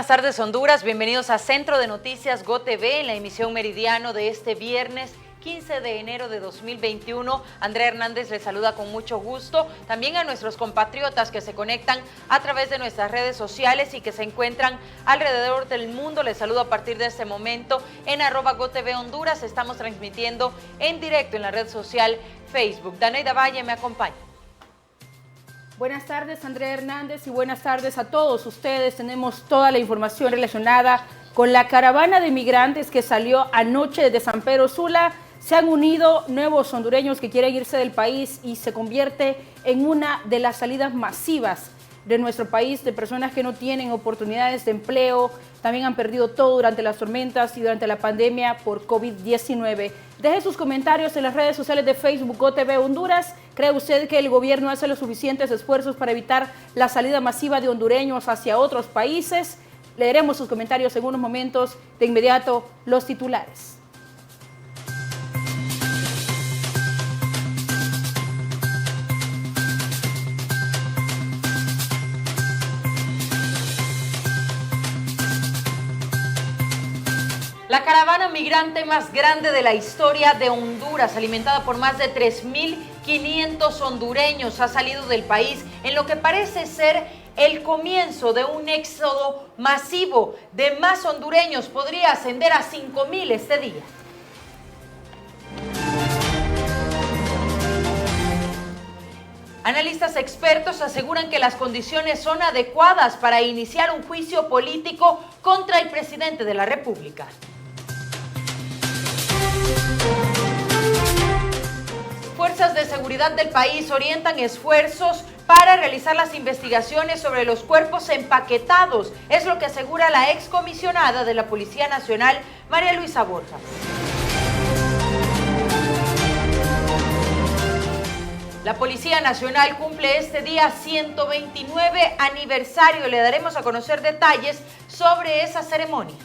tardes, Honduras. Bienvenidos a Centro de Noticias GOTV en la emisión meridiano de este viernes 15 de enero de 2021. Andrea Hernández les saluda con mucho gusto. También a nuestros compatriotas que se conectan a través de nuestras redes sociales y que se encuentran alrededor del mundo. Les saludo a partir de este momento en @GOTV Honduras. Estamos transmitiendo en directo en la red social Facebook. Daneida Valle me acompaña. Buenas tardes, Andrea Hernández, y buenas tardes a todos ustedes. Tenemos toda la información relacionada con la caravana de migrantes que salió anoche desde San Pedro Sula. Se han unido nuevos hondureños que quieren irse del país y se convierte en una de las salidas masivas de nuestro país, de personas que no tienen oportunidades de empleo, también han perdido todo durante las tormentas y durante la pandemia por COVID-19. Deje sus comentarios en las redes sociales de Facebook GOTV Honduras. ¿Cree usted que el gobierno hace los suficientes esfuerzos para evitar la salida masiva de hondureños hacia otros países? Leeremos sus comentarios en unos momentos. De inmediato, los titulares. La caravana migrante más grande de la historia de Honduras, alimentada por más de 3.500 hondureños, ha salido del país en lo que parece ser el comienzo de un éxodo masivo de más hondureños. Podría ascender a 5.000 este día. Analistas expertos aseguran que las condiciones son adecuadas para iniciar un juicio político contra el presidente de la República. Fuerzas de seguridad del país orientan esfuerzos para realizar las investigaciones sobre los cuerpos empaquetados. Es lo que asegura la excomisionada de la Policía Nacional, María Luisa Borja. La Policía Nacional cumple este día 129 aniversario. Le daremos a conocer detalles sobre esa ceremonia.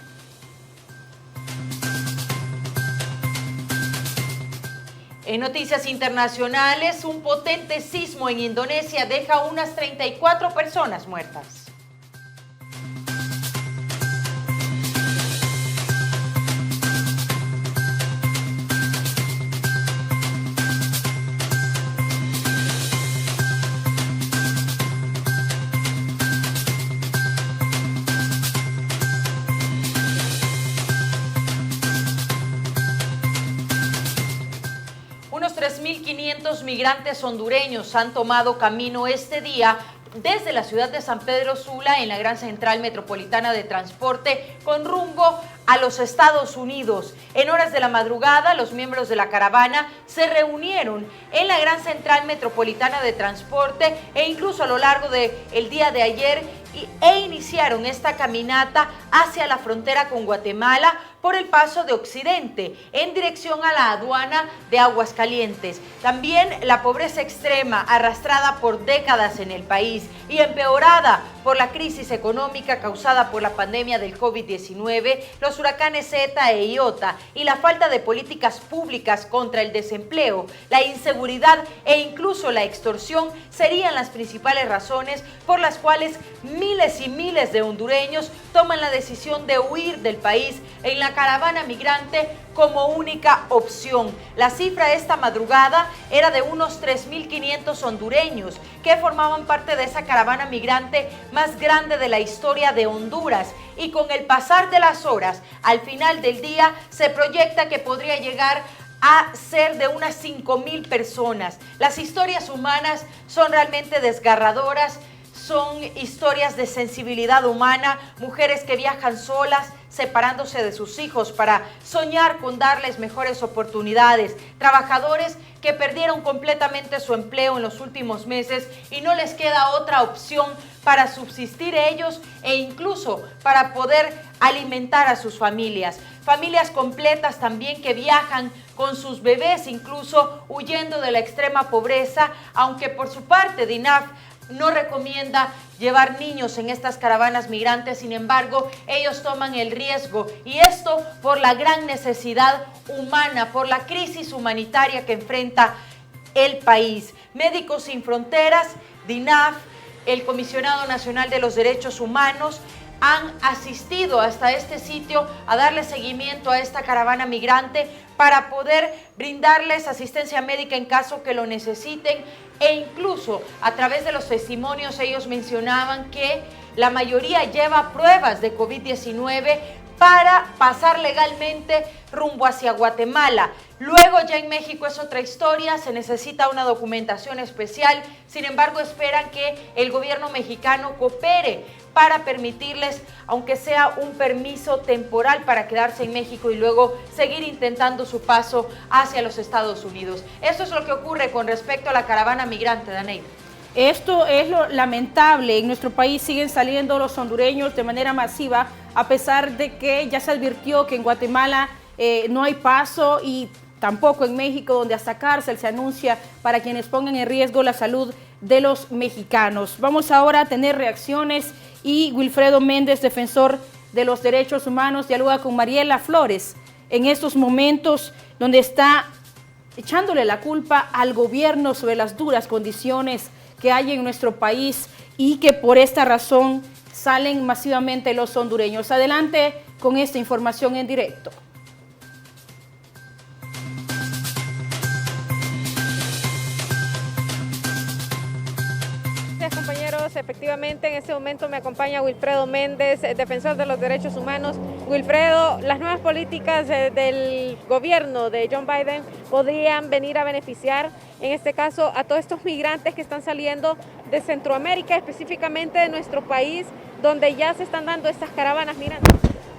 En noticias internacionales, un potente sismo en Indonesia deja unas 34 personas muertas. Unos 3.500 migrantes hondureños han tomado camino este día desde la ciudad de San Pedro Sula en la Gran Central Metropolitana de Transporte con rumbo a los Estados Unidos. En horas de la madrugada, los miembros de la caravana se reunieron en la Gran Central Metropolitana de Transporte e incluso a lo largo del día de ayer e iniciaron esta caminata hacia la frontera con Guatemala por el Paso de Occidente en dirección a la aduana de Aguascalientes. También la pobreza extrema arrastrada por décadas en el país y empeorada por la crisis económica causada por la pandemia del COVID-19, los huracanes Eta e Iota y la falta de políticas públicas contra el desempleo, la inseguridad e incluso la extorsión serían las principales razones por las cuales miles y miles de hondureños toman la decisión de huir del país en la caravana migrante como única opción. La cifra esta madrugada era de unos 3.500 hondureños que formaban parte de esa caravana migrante más grande de la historia de Honduras, y con el pasar de las horas, al final del día, se proyecta que podría llegar a ser de unas 5.000 personas. Las historias humanas son realmente desgarradoras. Son historias de sensibilidad humana, mujeres que viajan solas, separándose de sus hijos para soñar con darles mejores oportunidades, trabajadores que perdieron completamente su empleo en los últimos meses y no les queda otra opción para subsistir ellos e incluso para poder alimentar a sus familias. Familias completas también que viajan con sus bebés, incluso huyendo de la extrema pobreza, aunque por su parte DINAF no recomienda llevar niños en estas caravanas migrantes. Sin embargo, ellos toman el riesgo, y esto por la gran necesidad humana, por la crisis humanitaria que enfrenta el país. Médicos Sin Fronteras, DINAF, el Comisionado Nacional de los Derechos Humanos han asistido hasta este sitio a darle seguimiento a esta caravana migrante para poder brindarles asistencia médica en caso que lo necesiten, e incluso a través de los testimonios ellos mencionaban que la mayoría lleva pruebas de COVID-19 para pasar legalmente rumbo hacia Guatemala. Luego ya en México es otra historia, se necesita una documentación especial, sin embargo esperan que el gobierno mexicano coopere para permitirles, aunque sea un permiso temporal para quedarse en México y luego seguir intentando su paso hacia los Estados Unidos. Esto es lo que ocurre con respecto a la caravana migrante, Daney. Esto es lo lamentable. En nuestro país siguen saliendo los hondureños de manera masiva, a pesar de que ya se advirtió que en Guatemala no hay paso, y tampoco en México, donde hasta cárcel se anuncia para quienes pongan en riesgo la salud de los mexicanos. Vamos ahora a tener reacciones y Wilfredo Méndez, defensor de los derechos humanos, dialoga con Mariela Flores en estos momentos donde está echándole la culpa al gobierno sobre las duras condiciones que hay en nuestro país y que por esta razón salen masivamente los hondureños. Adelante con esta información en directo. Compañeros, efectivamente en este momento me acompaña Wilfredo Méndez, defensor de los derechos humanos. Wilfredo, las nuevas políticas del gobierno de John Biden podrían venir a beneficiar, en este caso, a todos estos migrantes que están saliendo de Centroamérica, específicamente de nuestro país, donde ya se están dando estas caravanas migrantes.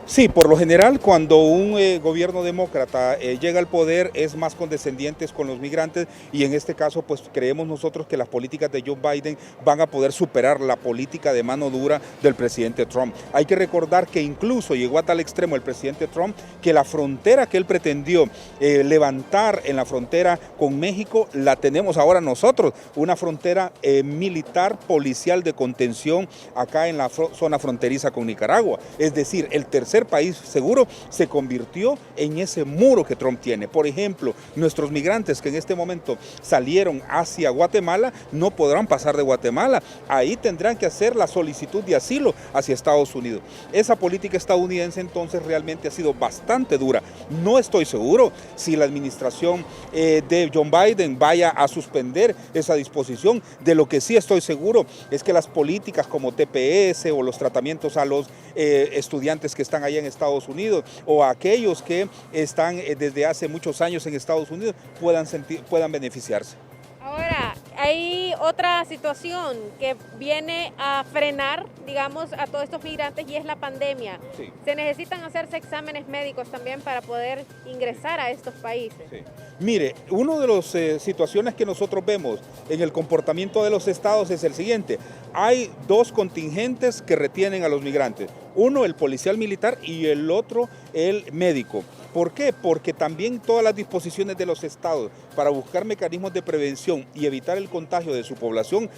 Sí, por lo general cuando un gobierno demócrata llega al poder es más condescendiente con los migrantes, y en este caso pues creemos nosotros que las políticas de Joe Biden van a poder superar la política de mano dura del presidente Trump. Hay que recordar que incluso llegó a tal extremo el presidente Trump que la frontera que él pretendió levantar en la frontera con México la tenemos ahora nosotros, una frontera militar policial de contención acá en la zona fronteriza con Nicaragua. Es decir, el tercer país seguro se convirtió en ese muro que Trump tiene. Por ejemplo, nuestros migrantes que en este momento salieron hacia Guatemala no podrán pasar de Guatemala, ahí tendrán que hacer la solicitud de asilo hacia Estados Unidos. Esa política estadounidense entonces realmente ha sido bastante dura. No estoy seguro si la administración de John Biden vaya a suspender esa disposición. De lo que sí estoy seguro es que las políticas como TPS o los tratamientos a los estudiantes que están allá en Estados Unidos o a aquellos que están desde hace muchos años en Estados Unidos puedan beneficiarse. Ahora, hay otra situación que viene a frenar, digamos, a todos estos migrantes, y es la pandemia. Sí. Se necesitan hacerse exámenes médicos también para poder ingresar a estos países. Sí. Mire, una de las situaciones que nosotros vemos en el comportamiento de los estados es el siguiente. Hay dos contingentes que retienen a los migrantes. Uno, el policial militar, y el otro, el médico. ¿Por qué? Porque también todas las disposiciones de los estados para buscar mecanismos de prevención y evitar el contagio de su población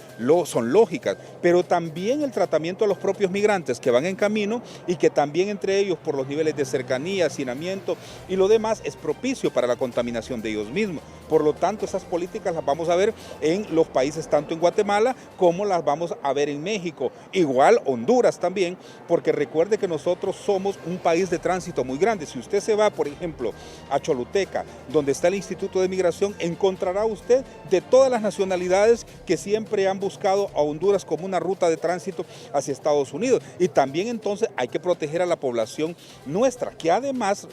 son lógicas, pero también el tratamiento a los propios migrantes que van en camino y que también entre ellos por los niveles de cercanía, hacinamiento y lo demás es propicio para la contaminación de ellos mismos. Por lo tanto, esas políticas las vamos a ver en los países, tanto en Guatemala como las vamos a ver en México. Igual Honduras también, porque recuerde que nosotros somos un país de tránsito muy grande. Si usted se va, por ejemplo, a Choluteca, donde está el Instituto de Migración, encontrará usted de todas las nacionalidades que siempre han buscado a Honduras como una ruta de tránsito hacia Estados Unidos. Y también entonces hay que proteger a la población nuestra, que además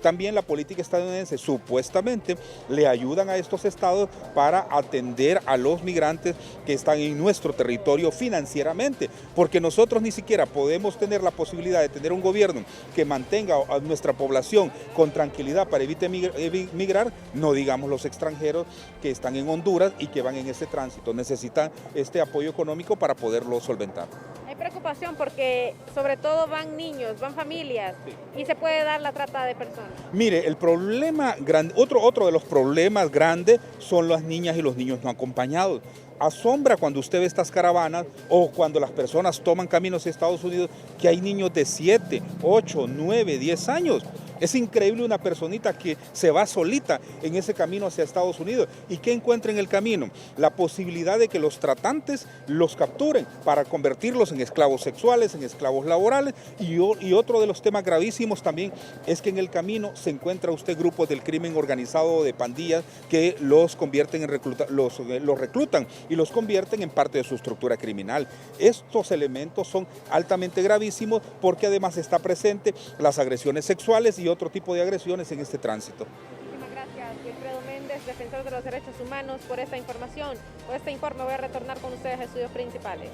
también la política estadounidense supuestamente le ayudan a estos estados para atender a los migrantes que están en nuestro territorio financieramente, porque nosotros ni siquiera podemos tener la posibilidad de tener un gobierno que mantenga a nuestra población con tranquilidad para evitar migrar, no digamos los extranjeros que están en Honduras y que van en ese tránsito, necesitan este apoyo económico para poderlo solventar. Hay preocupación porque sobre todo van niños, van familias, sí, y se puede dar la trata de personas. Mire, el problema grande, otro de los problemas grandes son las niñas y los niños no acompañados. Asombra cuando usted ve estas caravanas o cuando las personas toman caminos a Estados Unidos que hay niños de 7, 8, 9, 10 años. Es increíble una personita que se va solita en ese camino hacia Estados Unidos. ¿Y qué encuentra en el camino? La posibilidad de que los tratantes los capturen para convertirlos en esclavos sexuales, en esclavos laborales. Y otro de los temas gravísimos también es que en el camino se encuentra usted grupos del crimen organizado, de pandillas, que los convierten en los reclutan y los convierten en parte de su estructura criminal. Estos elementos son altamente gravísimos porque además está presente las agresiones sexuales y otro tipo de agresiones en este tránsito. Muchísimas gracias, Wilfredo Méndez, defensor de los derechos humanos, por esta información. Por este informe voy a retornar con ustedes a estudios principales.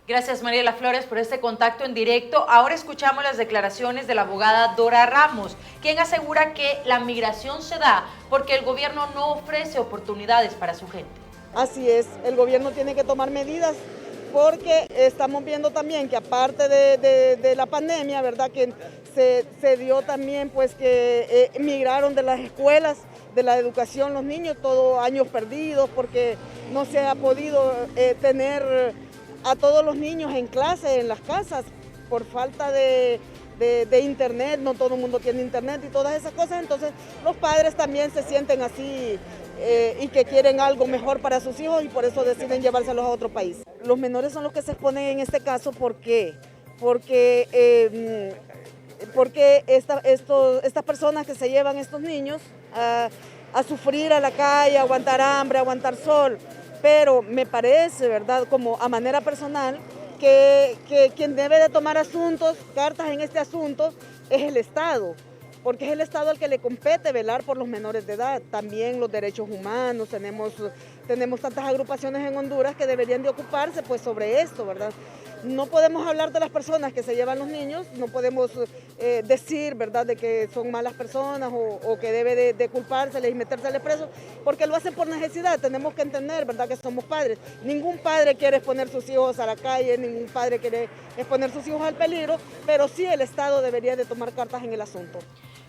Gracias, Mariela Flores, por este contacto en directo. Ahora escuchamos las declaraciones de la abogada Dora Ramos, quien asegura que la migración se da porque el gobierno no ofrece oportunidades para su gente. Así es, el gobierno tiene que tomar medidas porque estamos viendo también que aparte de la pandemia, ¿verdad? Que se dio también pues que emigraron de las escuelas, de la educación los niños, todos años perdidos porque no se ha podido tener a todos los niños en clase, en las casas, por falta de internet, no todo el mundo tiene internet y todas esas cosas, entonces los padres también se sienten así y que quieren algo mejor para sus hijos y por eso deciden llevárselos a otro país. Los menores son los que se exponen en este caso, ¿por qué? Porque estas personas que se llevan estos niños a sufrir a la calle, a aguantar hambre, a aguantar sol, pero me parece, ¿verdad?, como a manera personal, que quien debe de tomar cartas en este asunto es el Estado, porque es el Estado al que le compete velar por los menores de edad, también los derechos humanos, tenemos tantas agrupaciones en Honduras que deberían de ocuparse pues sobre esto, ¿verdad? No podemos hablar de las personas que se llevan los niños, no podemos decir, ¿verdad?, de que son malas personas o que debe de culpárseles y metérseles presos, porque lo hacen por necesidad. Tenemos que entender, ¿verdad?, que somos padres. Ningún padre quiere exponer sus hijos a la calle, ningún padre quiere exponer sus hijos al peligro, pero sí el Estado debería de tomar cartas en el asunto.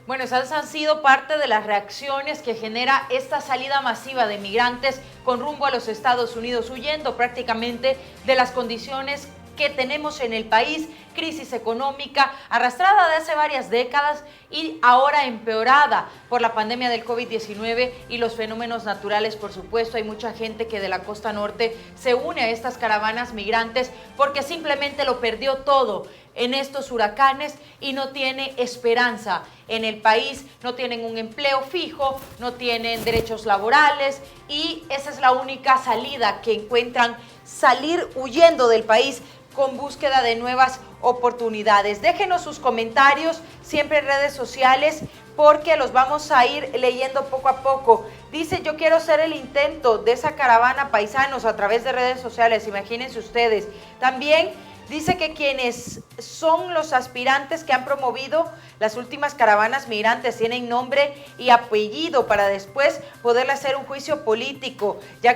Bueno, esas han sido parte de las reacciones que genera esta salida masiva de migrantes con rumbo a los Estados Unidos, huyendo prácticamente de las condiciones que tenemos en el país, crisis económica arrastrada de hace varias décadas y ahora empeorada por la pandemia del COVID-19 y los fenómenos naturales, por supuesto. Hay mucha gente que de la costa norte se une a estas caravanas migrantes porque simplemente lo perdió todo en estos huracanes y no tiene esperanza en el país, no tienen un empleo fijo, no tienen derechos laborales y esa es la única salida que encuentran, salir huyendo del país con búsqueda de nuevas oportunidades. Déjenos sus comentarios siempre en redes sociales porque los vamos a ir leyendo poco a poco. Dice, yo quiero ser el intento de esa caravana paisanos a través de redes sociales, imagínense ustedes. También dice que quienes son los aspirantes que han promovido las últimas caravanas migrantes tienen nombre y apellido para después poderle hacer un juicio político, ya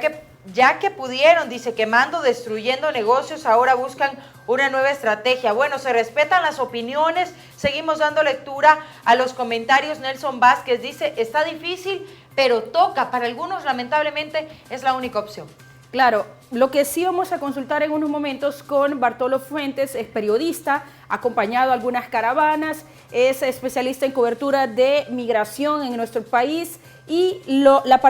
que pudieron, dice, quemando, destruyendo negocios, ahora buscan una nueva estrategia. Bueno, se respetan las opiniones, seguimos dando lectura a los comentarios. Nelson Vázquez dice, está difícil, pero toca, para algunos lamentablemente es la única opción. Claro, lo que sí vamos a consultar en unos momentos con Bartolo Fuentes, es periodista, ha acompañado algunas caravanas, es especialista en cobertura de migración en nuestro país y la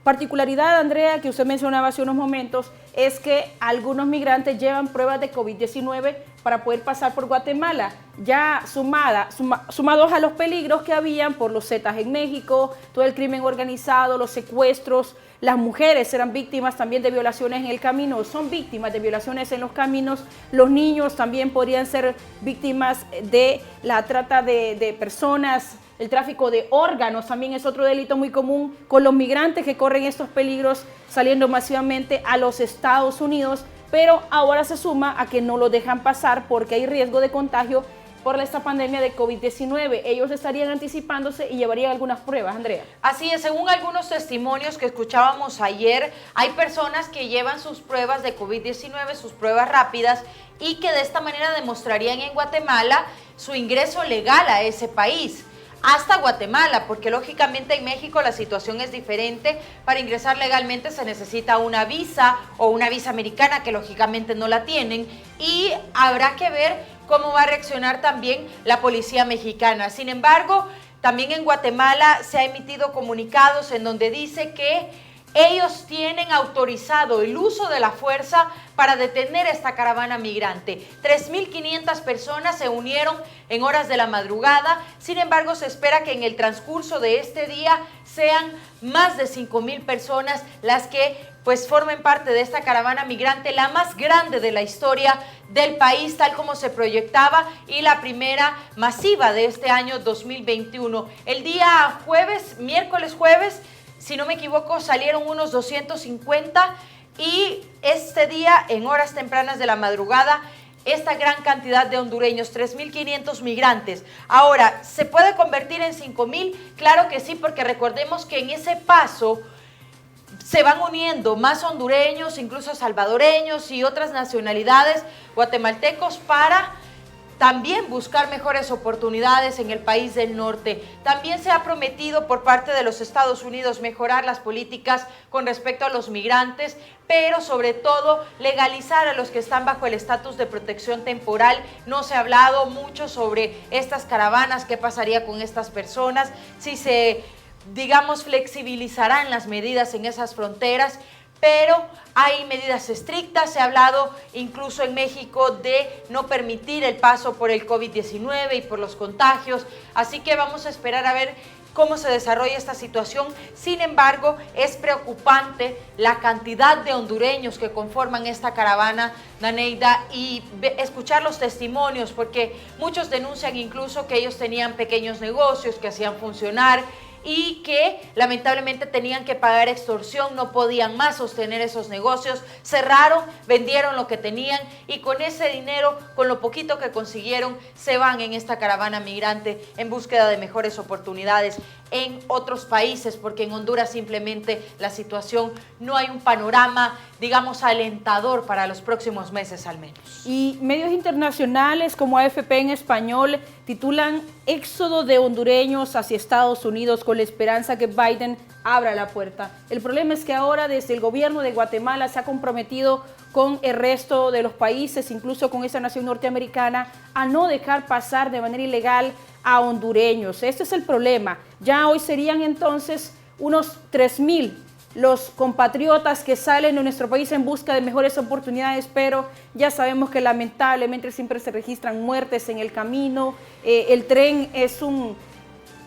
particularidad, Andrea, que usted mencionaba hace unos momentos, es que algunos migrantes llevan pruebas de COVID-19 para poder pasar por Guatemala, ya sumados a los peligros que habían por los Zetas en México, todo el crimen organizado, los secuestros. Las mujeres eran víctimas también de violaciones en el camino, son víctimas de violaciones en los caminos. Los niños también podrían ser víctimas de la trata de personas. El tráfico de órganos también es otro delito muy común con los migrantes que corren estos peligros saliendo masivamente a los Estados Unidos, pero ahora se suma a que no lo dejan pasar porque hay riesgo de contagio por esta pandemia de COVID-19. Ellos estarían anticipándose y llevarían algunas pruebas, Andrea. Así es, según algunos testimonios que escuchábamos ayer, hay personas que llevan sus pruebas de COVID-19, sus pruebas rápidas, y que de esta manera demostrarían en Guatemala su ingreso legal a ese país. Hasta Guatemala, porque lógicamente en México la situación es diferente. Para ingresar legalmente se necesita una visa o una visa americana que lógicamente no la tienen y habrá que ver cómo va a reaccionar también la policía mexicana. Sin embargo, también en Guatemala se ha emitido comunicados en donde dice que ellos tienen autorizado el uso de la fuerza para detener esta caravana migrante. 3.500 personas se unieron en horas de la madrugada. Sin embargo, se espera que en el transcurso de este día sean más de 5.000 personas las que pues formen parte de esta caravana migrante, la más grande de la historia del país, tal como se proyectaba, y la primera masiva de este año 2021. El día miércoles jueves, si no me equivoco, salieron unos 250 y este día, en horas tempranas de la madrugada, esta gran cantidad de hondureños, 3.500 migrantes. Ahora, ¿se puede convertir en 5.000? Claro que sí, porque recordemos que en ese paso se van uniendo más hondureños, incluso salvadoreños y otras nacionalidades, guatemaltecos, para también buscar mejores oportunidades en el país del norte. También se ha prometido por parte de los Estados Unidos mejorar las políticas con respecto a los migrantes, pero sobre todo legalizar a los que están bajo el estatus de protección temporal. No se ha hablado mucho sobre estas caravanas, qué pasaría con estas personas, si se, digamos, flexibilizarán las medidas en esas fronteras, pero hay medidas estrictas. Se ha hablado incluso en México de no permitir el paso por el COVID-19 y por los contagios, así que vamos a esperar a ver cómo se desarrolla esta situación. Sin embargo, es preocupante la cantidad de hondureños que conforman esta caravana, Daneida, y escuchar los testimonios, porque muchos denuncian incluso que ellos tenían pequeños negocios que hacían funcionar y que lamentablemente tenían que pagar extorsión, no podían más sostener esos negocios, cerraron, vendieron lo que tenían y con ese dinero, con lo poquito que consiguieron, se van en esta caravana migrante en búsqueda de mejores oportunidades en otros países, porque en Honduras simplemente la situación, no hay un panorama, digamos, alentador para los próximos meses al menos. Y medios internacionales como AFP en español titulan "Éxodo de hondureños hacia Estados Unidos con la esperanza que Biden abra la puerta". El problema es que ahora desde el gobierno de Guatemala se ha comprometido con el resto de los países, incluso con esa nación norteamericana, a no dejar pasar de manera ilegal a hondureños. Este es el problema. Ya hoy serían entonces unos 3.000 los compatriotas que salen de nuestro país en busca de mejores oportunidades, pero ya sabemos que lamentablemente siempre se registran muertes en el camino. El tren es un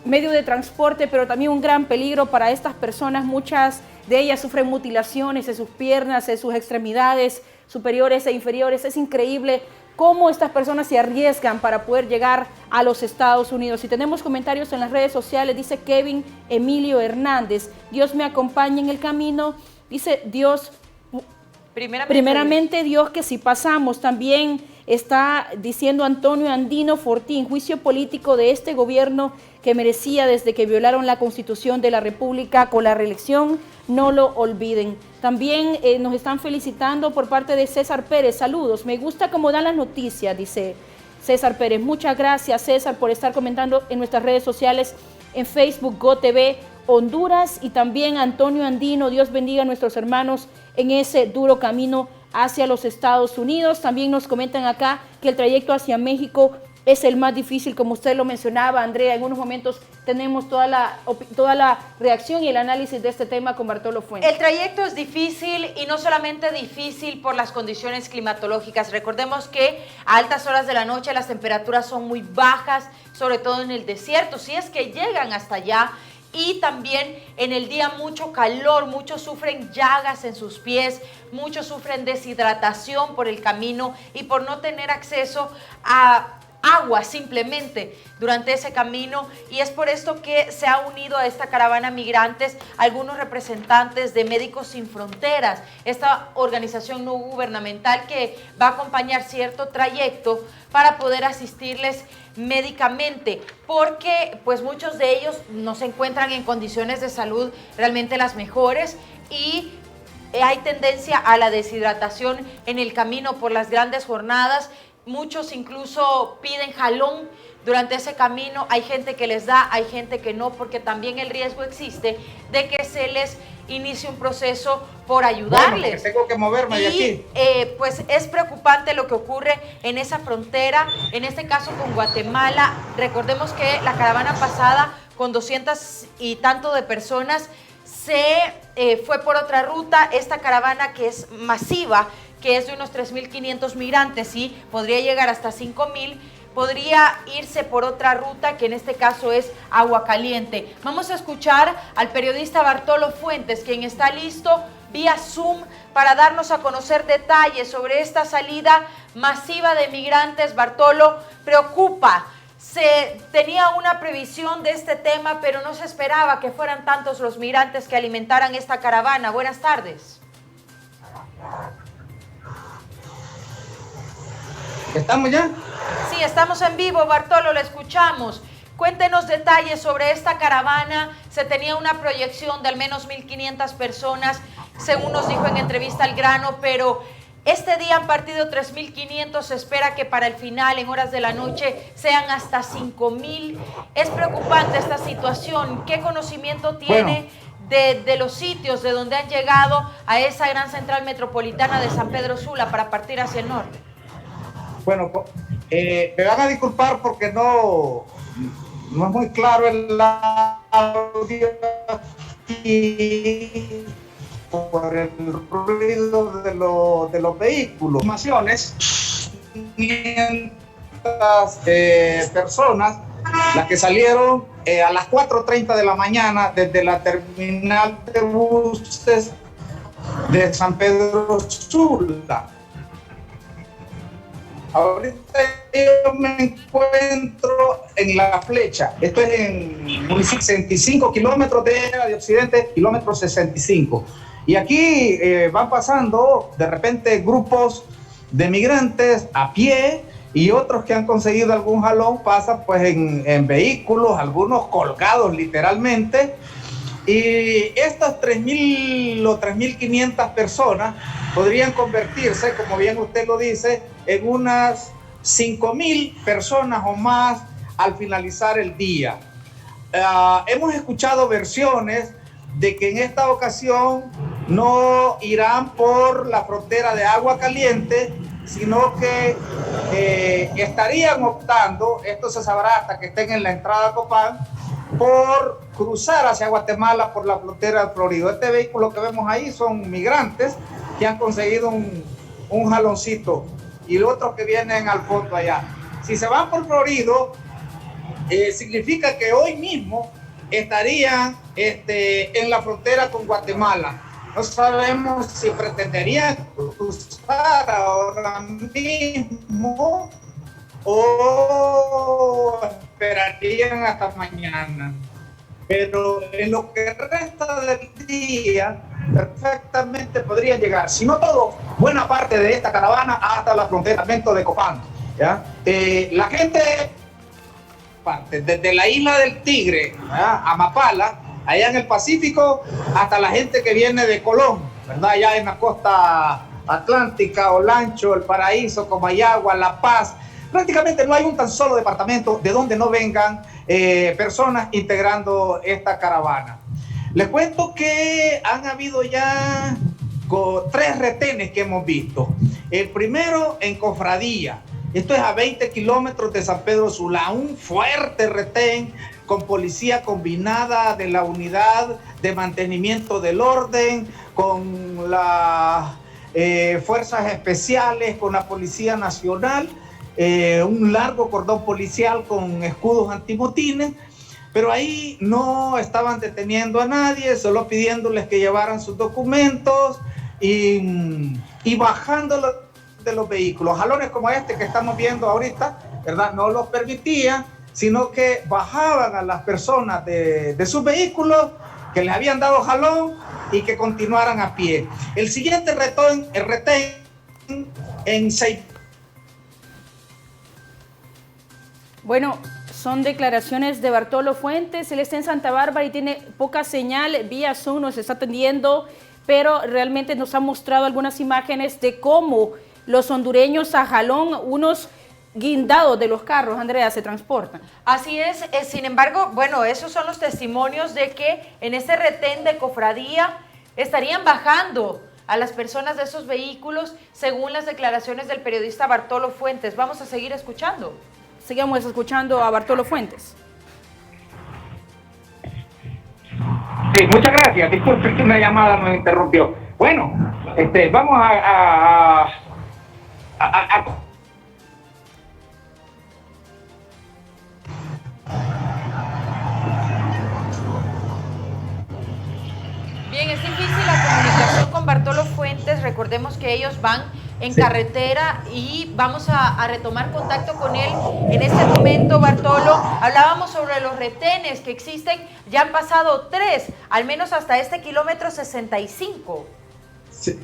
medio de transporte, pero también un gran peligro para estas personas. Muchas de ellas sufren mutilaciones de sus piernas, de sus extremidades superiores e inferiores. Es increíble cómo estas personas se arriesgan para poder llegar a los Estados Unidos. Y tenemos comentarios en las redes sociales, dice Kevin Emilio Hernández: Dios me acompaña en el camino, dice Dios, primeramente Dios, que si pasamos. También está diciendo Antonio Andino Fortín: juicio político de este gobierno que merecía desde que violaron la Constitución de la República con la reelección, no lo olviden. También nos están felicitando por parte de César Pérez: saludos, me gusta cómo dan las noticias, dice César Pérez. Muchas gracias, César, por estar comentando en nuestras redes sociales, en Facebook, GoTV Honduras, y también Antonio Andino: Dios bendiga a nuestros hermanos en ese duro camino hacia los Estados Unidos. También nos comentan acá que el trayecto hacia México es el más difícil, como usted lo mencionaba, Andrea. En unos momentos tenemos toda la reacción y el análisis de este tema con Bartolo Fuentes. El trayecto es difícil, y no solamente difícil por las condiciones climatológicas. Recordemos que a altas horas de la noche las temperaturas son muy bajas, sobre todo en el desierto, si es que llegan hasta allá. Y también en el día mucho calor, muchos sufren llagas en sus pies, muchos sufren deshidratación por el camino y por no tener acceso a agua simplemente durante ese camino, y es por esto que se ha unido a esta caravana migrantes algunos representantes de Médicos Sin Fronteras, esta organización no gubernamental que va a acompañar cierto trayecto para poder asistirles médicamente, porque pues muchos de ellos no se encuentran en condiciones de salud realmente las mejores y hay tendencia a la deshidratación en el camino por las grandes jornadas. Muchos incluso piden jalón durante ese camino. Hay gente que les da, hay gente que no, porque también el riesgo existe de que se les inicie un proceso por ayudarles. Bueno, tengo que moverme de aquí. Pues es preocupante lo que ocurre en esa frontera, en este caso con Guatemala. Recordemos que la caravana pasada con 200 y tanto de personas se fue por otra ruta. Esta caravana, que es masiva, que es de unos 3.500 migrantes y podría llegar hasta 5.000, podría irse por otra ruta, que en este caso es Agua Caliente. Vamos a escuchar al periodista Bartolo Fuentes, quien está listo vía Zoom para darnos a conocer detalles sobre esta salida masiva de migrantes. Bartolo, preocupa. Se tenía una previsión de este tema, pero no se esperaba que fueran tantos los migrantes que alimentaran esta caravana. Buenas tardes. ¿Estamos ya? Sí, estamos en vivo, Bartolo, lo escuchamos. Cuéntenos detalles sobre esta caravana. Se tenía una proyección de al menos 1.500 personas, según nos dijo en entrevista al Grano, pero este día han partido 3.500, se espera que para el final, en horas de la noche, sean hasta 5.000. Es preocupante esta situación. ¿Qué conocimiento tiene de los sitios de donde han llegado a esa gran central metropolitana de San Pedro Sula para partir hacia el norte? Bueno, me van a disculpar porque no es muy claro el audio y por el ruido de los vehículos. 500 personas, las que salieron a las 4:30 de la mañana desde la terminal de buses de San Pedro Sula. Ahorita yo me encuentro en La Flecha. Esto es en municipio 65 kilómetros de Occidente, kilómetro 65. Y aquí van pasando de repente grupos de migrantes a pie y otros que han conseguido algún jalón pasan pues en vehículos, algunos colgados literalmente. Y estas 3.000 o 3.500 personas podrían convertirse, como bien usted lo dice, en unas 5.000 personas o más al finalizar el día. Hemos escuchado versiones de que en esta ocasión no irán por la frontera de Agua Caliente, sino que estarían optando, esto se sabrá hasta que estén en la entrada a Copán, por cruzar hacia Guatemala por la frontera del Florido. Este vehículo que vemos ahí son migrantes que han conseguido un jaloncito y los otros que vienen al fondo allá. Si se van por Florido, significa que hoy mismo estarían en la frontera con Guatemala. No sabemos si pretenderían cruzar ahora mismo o esperarían hasta mañana. Pero en lo que resta del día, perfectamente podrían llegar, si no todo, buena parte de esta caravana hasta la frontera de Copán. ¿Ya? La gente parte desde la isla del Tigre, ¿verdad?, a Mapala, allá en el Pacífico, hasta la gente que viene de Colón, ¿verdad?, allá en la costa atlántica, Olancho, El Paraíso, Comayagua, La Paz. Prácticamente no hay un tan solo departamento de donde no vengan personas integrando esta caravana. Les cuento que han habido ya 3 retenes que hemos visto. El primero en Cofradía. Esto es a 20 kilómetros de San Pedro Sula. Un fuerte retén con policía combinada de la unidad de mantenimiento del orden, con las fuerzas especiales, con la Policía Nacional. Un largo cordón policial con escudos antimotines, pero ahí no estaban deteniendo a nadie, solo pidiéndoles que llevaran sus documentos y bajándolos de los vehículos. Jalones como este que estamos viendo ahorita, ¿verdad?, no los permitían, sino que bajaban a las personas de sus vehículos que les habían dado jalón y que continuaran a pie. El siguiente retén en 6. Bueno, son declaraciones de Bartolo Fuentes. Él está en Santa Bárbara y tiene poca señal, vía Zoom nos está atendiendo, pero realmente nos ha mostrado algunas imágenes de cómo los hondureños a jalón, unos guindados de los carros, Andrea, se transportan. Así es, sin embargo, bueno, esos son los testimonios de que en ese retén de Cofradía estarían bajando a las personas de esos vehículos, según las declaraciones del periodista Bartolo Fuentes. Vamos a seguir escuchando. Sigamos escuchando a Bartolo Fuentes. Sí, muchas gracias. Disculpe que una llamada nos interrumpió. Bueno, vamos a Bien, es difícil la comunicación con Bartolo Fuentes. Recordemos que ellos van en carretera y vamos a retomar contacto con él en este momento. Bartolo, hablábamos sobre los retenes que existen, ya han pasado 3, al menos hasta este kilómetro 65. Sí.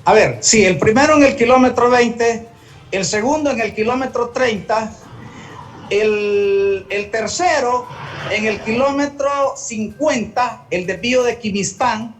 A ver, sí, el primero en el kilómetro 20, el segundo en el kilómetro 30, el tercero en el kilómetro 50, el desvío de Quimistán,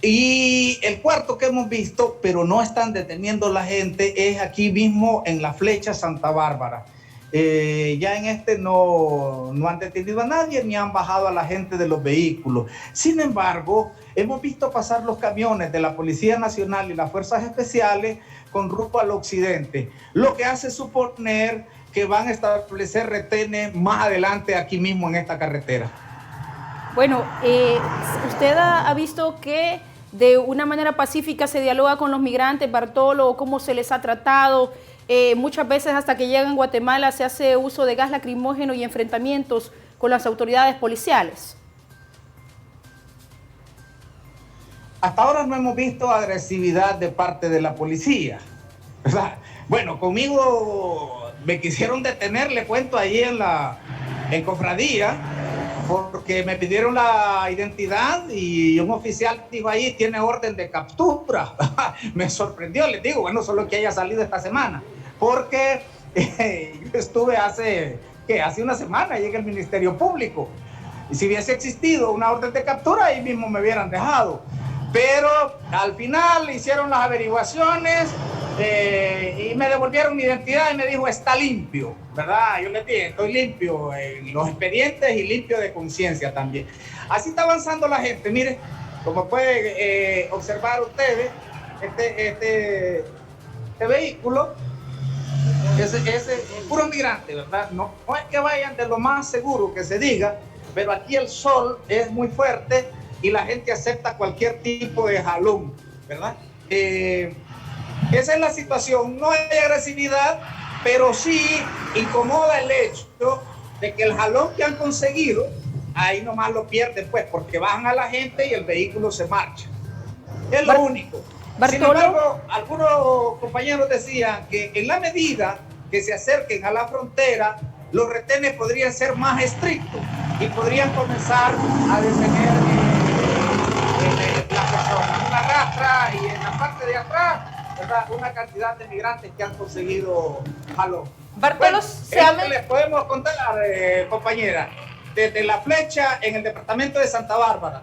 y el cuarto que hemos visto, pero no están deteniendo la gente, es aquí mismo en la Flecha Santa Bárbara. Ya en este no han detenido a nadie ni han bajado a la gente de los vehículos. Sin embargo, hemos visto pasar los camiones de la Policía Nacional y las Fuerzas Especiales con rumbo al occidente, lo que hace suponer que van a establecer retenes más adelante aquí mismo en esta carretera. Bueno, usted ha visto que de una manera pacífica se dialoga con los migrantes, Bartolo, cómo se les ha tratado. Muchas veces hasta que llegan a Guatemala se hace uso de gas lacrimógeno y enfrentamientos con las autoridades policiales. Hasta ahora no hemos visto agresividad de parte de la policía. O sea, bueno, conmigo me quisieron detener, le cuento, ahí en Cofradía, porque me pidieron la identidad y un oficial dijo ahí, tiene orden de captura. Me sorprendió, les digo, bueno, solo que haya salido esta semana, porque yo estuve hace una semana allí en el Ministerio Público, y si hubiese existido una orden de captura, ahí mismo me hubieran dejado. Pero al final hicieron las averiguaciones y me devolvieron mi identidad y me dijo, está limpio, ¿verdad? Yo les dije, estoy limpio en los expedientes y limpio de conciencia también. Así está avanzando la gente. Mire, como pueden observar ustedes, este vehículo es puro migrante, ¿verdad? No es que vayan de lo más seguro que se diga, pero aquí el sol es muy fuerte y la gente acepta cualquier tipo de jalón, ¿verdad? Esa es la situación. No hay agresividad, pero sí incomoda el hecho de que el jalón que han conseguido, ahí nomás lo pierden, pues, porque bajan a la gente y el vehículo se marcha. Es lo único. Sin embargo, algunos compañeros decían que en la medida que se acerquen a la frontera, los retenes podrían ser más estrictos y podrían comenzar a detener las personas. Una rastra y en la parte de atrás, ¿verdad?, una cantidad de migrantes que han conseguido jalón. Bartolo, bueno, les podemos contar, compañera, desde La Flecha en el departamento de Santa Bárbara.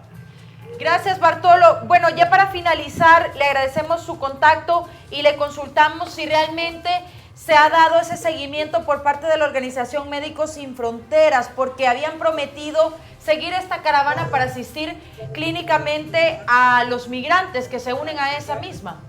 Gracias, Bartolo. Bueno, ya para finalizar, le agradecemos su contacto y le consultamos si realmente se ha dado ese seguimiento por parte de la organización Médicos Sin Fronteras, porque habían prometido seguir esta caravana para asistir clínicamente a los migrantes que se unen a esa misma.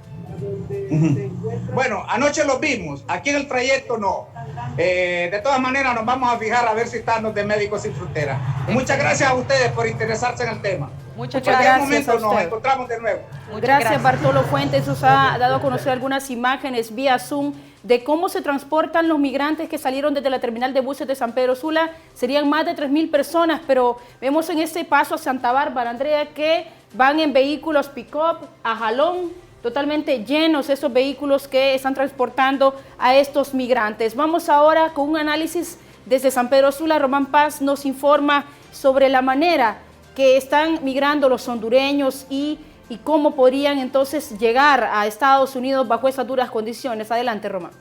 Bueno, anoche los vimos, aquí en el trayecto no. De todas maneras nos vamos a fijar a ver si están los de Médicos Sin Fronteras. Muchas gracias a ustedes por interesarse en el tema. Muchas gracias. Momento nos encontramos de nuevo. Gracias, Bartolo Fuentes. Nos ha dado a conocer algunas imágenes vía Zoom de cómo se transportan los migrantes que salieron desde la terminal de buses de San Pedro Sula. Serían más de 3.000 personas, pero vemos en este paso a Santa Bárbara, Andrea, que van en vehículos pick-up a jalón, totalmente llenos esos vehículos que están transportando a estos migrantes. Vamos ahora con un análisis desde San Pedro Sula. Román Paz nos informa sobre la manera que están migrando los hondureños y cómo podrían entonces llegar a Estados Unidos bajo esas duras condiciones. Adelante, Román.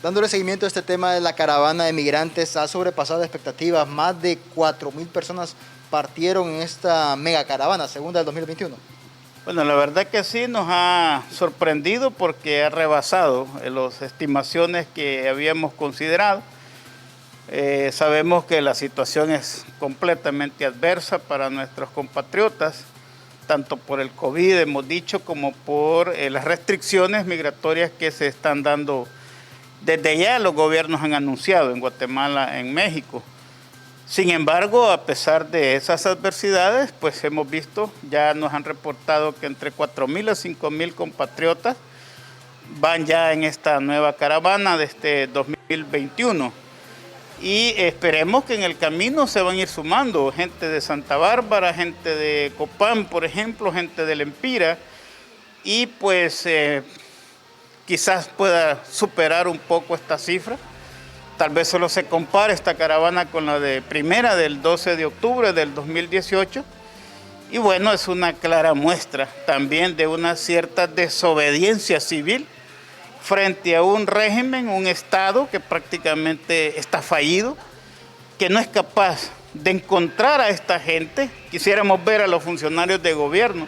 Dándole seguimiento a este tema de la caravana de migrantes, ha sobrepasado expectativas. Más de 4.000 personas partieron en esta mega caravana, segunda del 2021. Bueno, la verdad que sí nos ha sorprendido porque ha rebasado las estimaciones que habíamos considerado. Sabemos que la situación es completamente adversa para nuestros compatriotas, tanto por el COVID, hemos dicho, como por las restricciones migratorias que se están dando. Desde ya los gobiernos han anunciado en Guatemala, en México. Sin embargo, a pesar de esas adversidades, pues hemos visto, ya nos han reportado que entre 4.000 a 5.000 compatriotas van ya en esta nueva caravana de este 2021. Y esperemos que en el camino se van a ir sumando gente de Santa Bárbara, gente de Copán, por ejemplo, gente del Empira, y pues quizás pueda superar un poco esta cifra. Tal vez solo se compare esta caravana con la de primera del 12 de octubre del 2018. Y bueno, es una clara muestra también de una cierta desobediencia civil frente a un régimen, un Estado que prácticamente está fallido, que no es capaz de encontrar a esta gente. Quisiéramos ver a los funcionarios de gobierno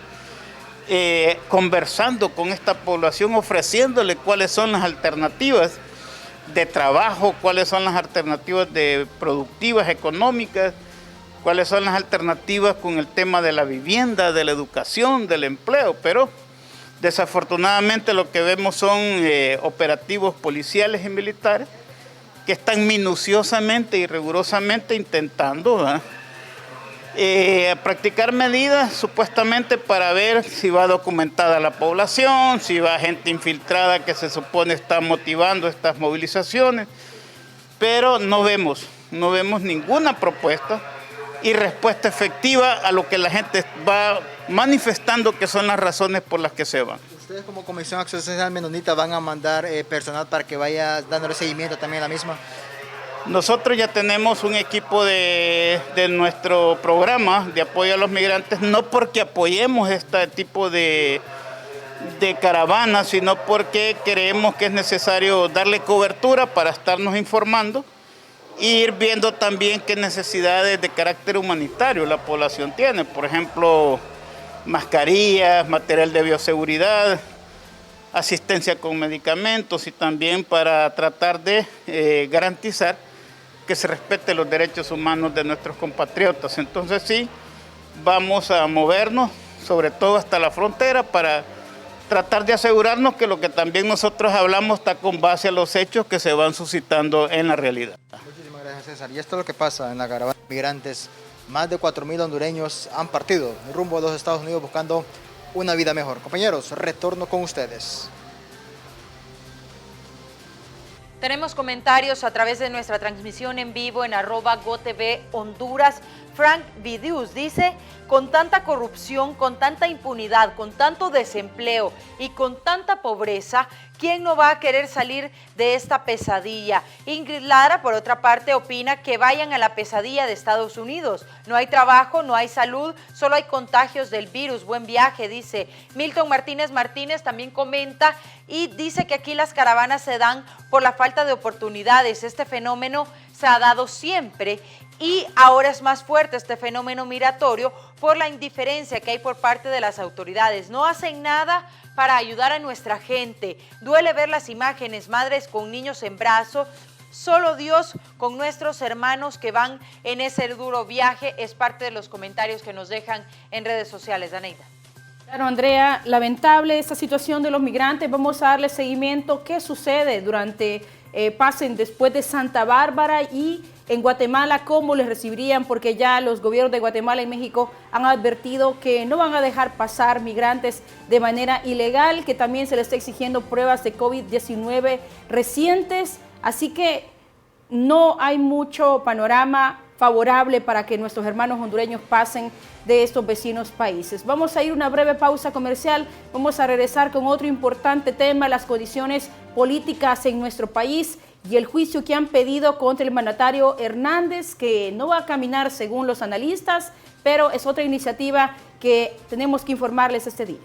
conversando con esta población, ofreciéndole cuáles son las alternativas de trabajo, cuáles son las alternativas productivas, económicas, cuáles son las alternativas con el tema de la vivienda, de la educación, del empleo, pero desafortunadamente lo que vemos son operativos policiales y militares que están minuciosamente y rigurosamente intentando practicar medidas supuestamente para ver si va documentada la población, si va gente infiltrada que se supone está motivando estas movilizaciones, pero no vemos ninguna propuesta y respuesta efectiva a lo que la gente va manifestando que son las razones por las que se van. ¿Ustedes como Comisión de Acción Social Menonita van a mandar personal para que vaya dándole seguimiento también a la misma? Nosotros ya tenemos un equipo de nuestro programa de apoyo a los migrantes, no porque apoyemos este tipo de caravanas, sino porque creemos que es necesario darle cobertura para estarnos informando e ir viendo también qué necesidades de carácter humanitario la población tiene. Por ejemplo, mascarillas, material de bioseguridad, asistencia con medicamentos y también para tratar de garantizar que se respeten los derechos humanos de nuestros compatriotas. Entonces sí, vamos a movernos, sobre todo hasta la frontera, para tratar de asegurarnos que lo que también nosotros hablamos está con base a los hechos que se van suscitando en la realidad. Muchísimas gracias, César. Y esto es lo que pasa en la caravana de migrantes. Más de 4.000 hondureños han partido rumbo a los Estados Unidos buscando una vida mejor. Compañeros, retorno con ustedes. Tenemos comentarios a través de nuestra transmisión en vivo en @GoTV Honduras. Frank Vidius dice, con tanta corrupción, con tanta impunidad, con tanto desempleo y con tanta pobreza, ¿quién no va a querer salir de esta pesadilla? Ingrid Lara, por otra parte, opina que vayan a la pesadilla de Estados Unidos. No hay trabajo, no hay salud, solo hay contagios del virus. Buen viaje, dice. Milton Martínez también comenta y dice que aquí las caravanas se dan por la falta de oportunidades. Este fenómeno se ha dado siempre y ahora es más fuerte este fenómeno migratorio por la indiferencia que hay por parte de las autoridades. No hacen nada para ayudar a nuestra gente. Duele ver las imágenes, madres con niños en brazos. Solo Dios con nuestros hermanos que van en ese duro viaje. Es parte de los comentarios que nos dejan en redes sociales. Daneida. Claro, Andrea, lamentable esta situación de los migrantes. Vamos a darle seguimiento. ¿Qué sucede durante pasen después de Santa Bárbara y en Guatemala? ¿Cómo les recibirían? Porque ya los gobiernos de Guatemala y México han advertido que no van a dejar pasar migrantes de manera ilegal, que también se les está exigiendo pruebas de COVID-19 recientes. Así que no hay mucho panorama favorable para que nuestros hermanos hondureños pasen de estos vecinos países. Vamos a ir a una breve pausa comercial, vamos a regresar con otro importante tema, las condiciones políticas en nuestro país y el juicio que han pedido contra el mandatario Hernández, que no va a caminar según los analistas, pero es otra iniciativa que tenemos que informarles este día.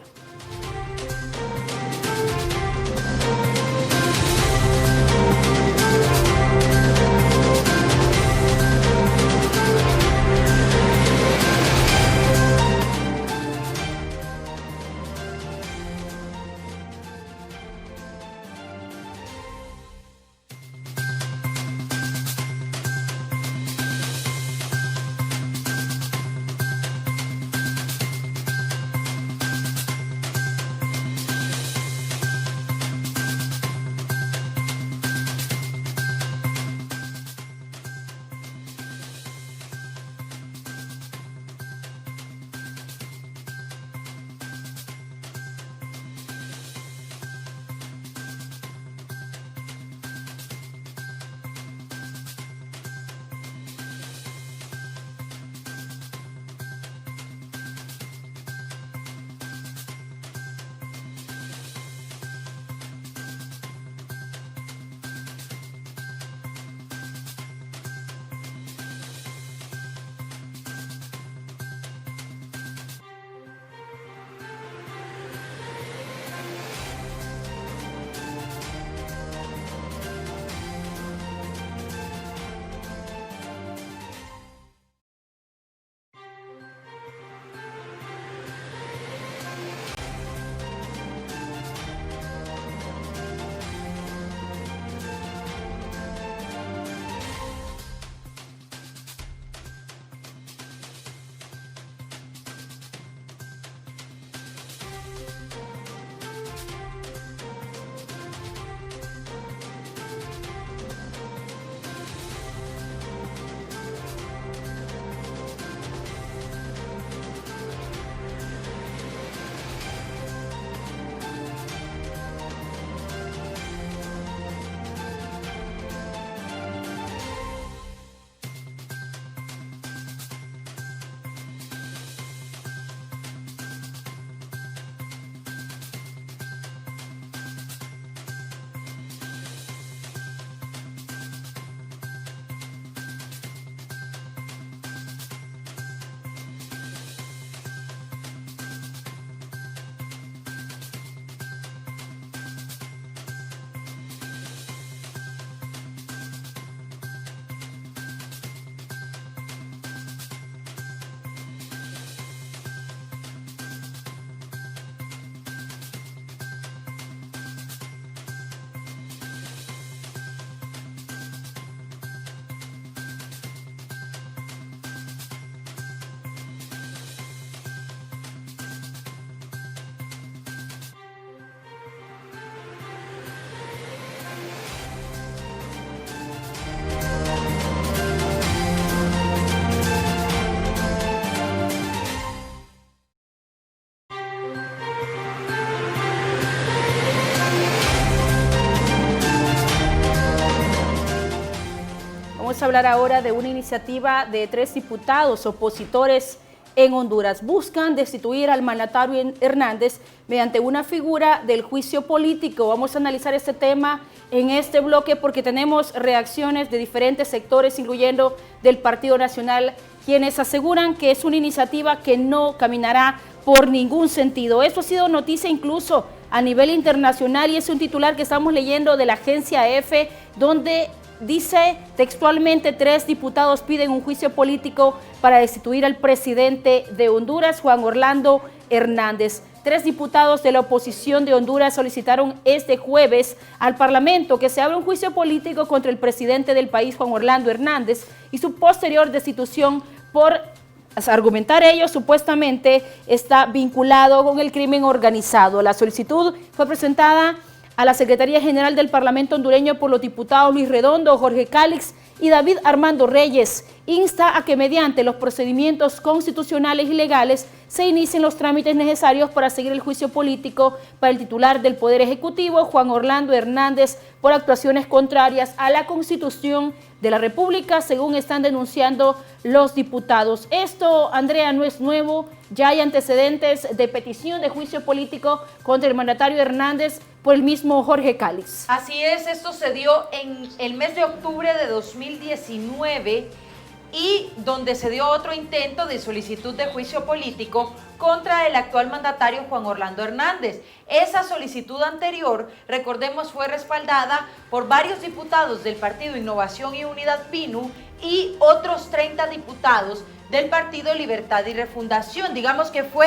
Vamos a hablar ahora de una iniciativa de 3 diputados opositores en Honduras. Buscan destituir al mandatario Hernández mediante una figura del juicio político. Vamos a analizar este tema en este bloque porque tenemos reacciones de diferentes sectores, incluyendo del Partido Nacional, quienes aseguran que es una iniciativa que no caminará por ningún sentido. Esto ha sido noticia incluso a nivel internacional y es un titular que estamos leyendo de la agencia EFE, donde dice textualmente: 3 diputados piden un juicio político para destituir al presidente de Honduras, Juan Orlando Hernández. 3 diputados de la oposición de Honduras solicitaron este jueves al Parlamento que se abra un juicio político contra el presidente del país, Juan Orlando Hernández, y su posterior destitución por argumentar ello, supuestamente está vinculado con el crimen organizado. La solicitud fue presentada a la Secretaría General del Parlamento hondureño por los diputados Luis Redondo, Jorge Cálix y David Armando Reyes. Insta a que mediante los procedimientos constitucionales y legales se inicien los trámites necesarios para seguir el juicio político para el titular del Poder Ejecutivo, Juan Orlando Hernández, por actuaciones contrarias a la Constitución de la República, según están denunciando los diputados. Esto, Andrea, no es nuevo. Ya hay antecedentes de petición de juicio político contra el mandatario Hernández por el mismo Jorge Cálix. Así es, esto se dio en el mes de octubre de 2019 y donde se dio otro intento de solicitud de juicio político contra el actual mandatario Juan Orlando Hernández. Esa solicitud anterior, recordemos, fue respaldada por varios diputados del Partido Innovación y Unidad PINU y otros 30 diputados del Partido Libertad y Refundación. Digamos que fue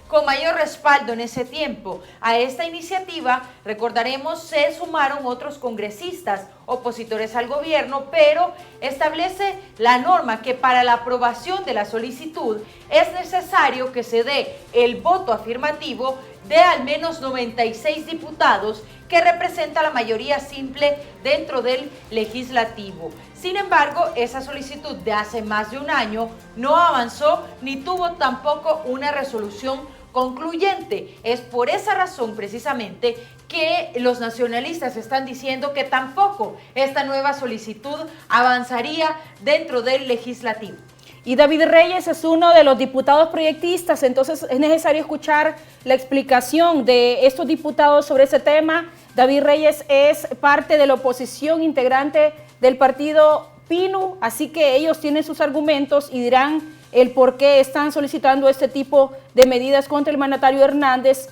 con mayor respaldo en ese tiempo. A esta iniciativa, recordaremos, se sumaron otros congresistas opositores al gobierno, pero establece la norma que para la aprobación de la solicitud es necesario que se dé el voto afirmativo de al menos 96 diputados, que representa la mayoría simple dentro del legislativo. Sin embargo, esa solicitud de hace más de un año no avanzó ni tuvo tampoco una resolución concluyente. Es por esa razón precisamente que los nacionalistas están diciendo que tampoco esta nueva solicitud avanzaría dentro del legislativo. Y David Reyes es uno de los diputados proyectistas, entonces es necesario escuchar la explicación de estos diputados sobre ese tema. David Reyes es parte de la oposición, integrante del partido PINU, así que ellos tienen sus argumentos y dirán el por qué están solicitando este tipo de medidas contra el mandatario Hernández.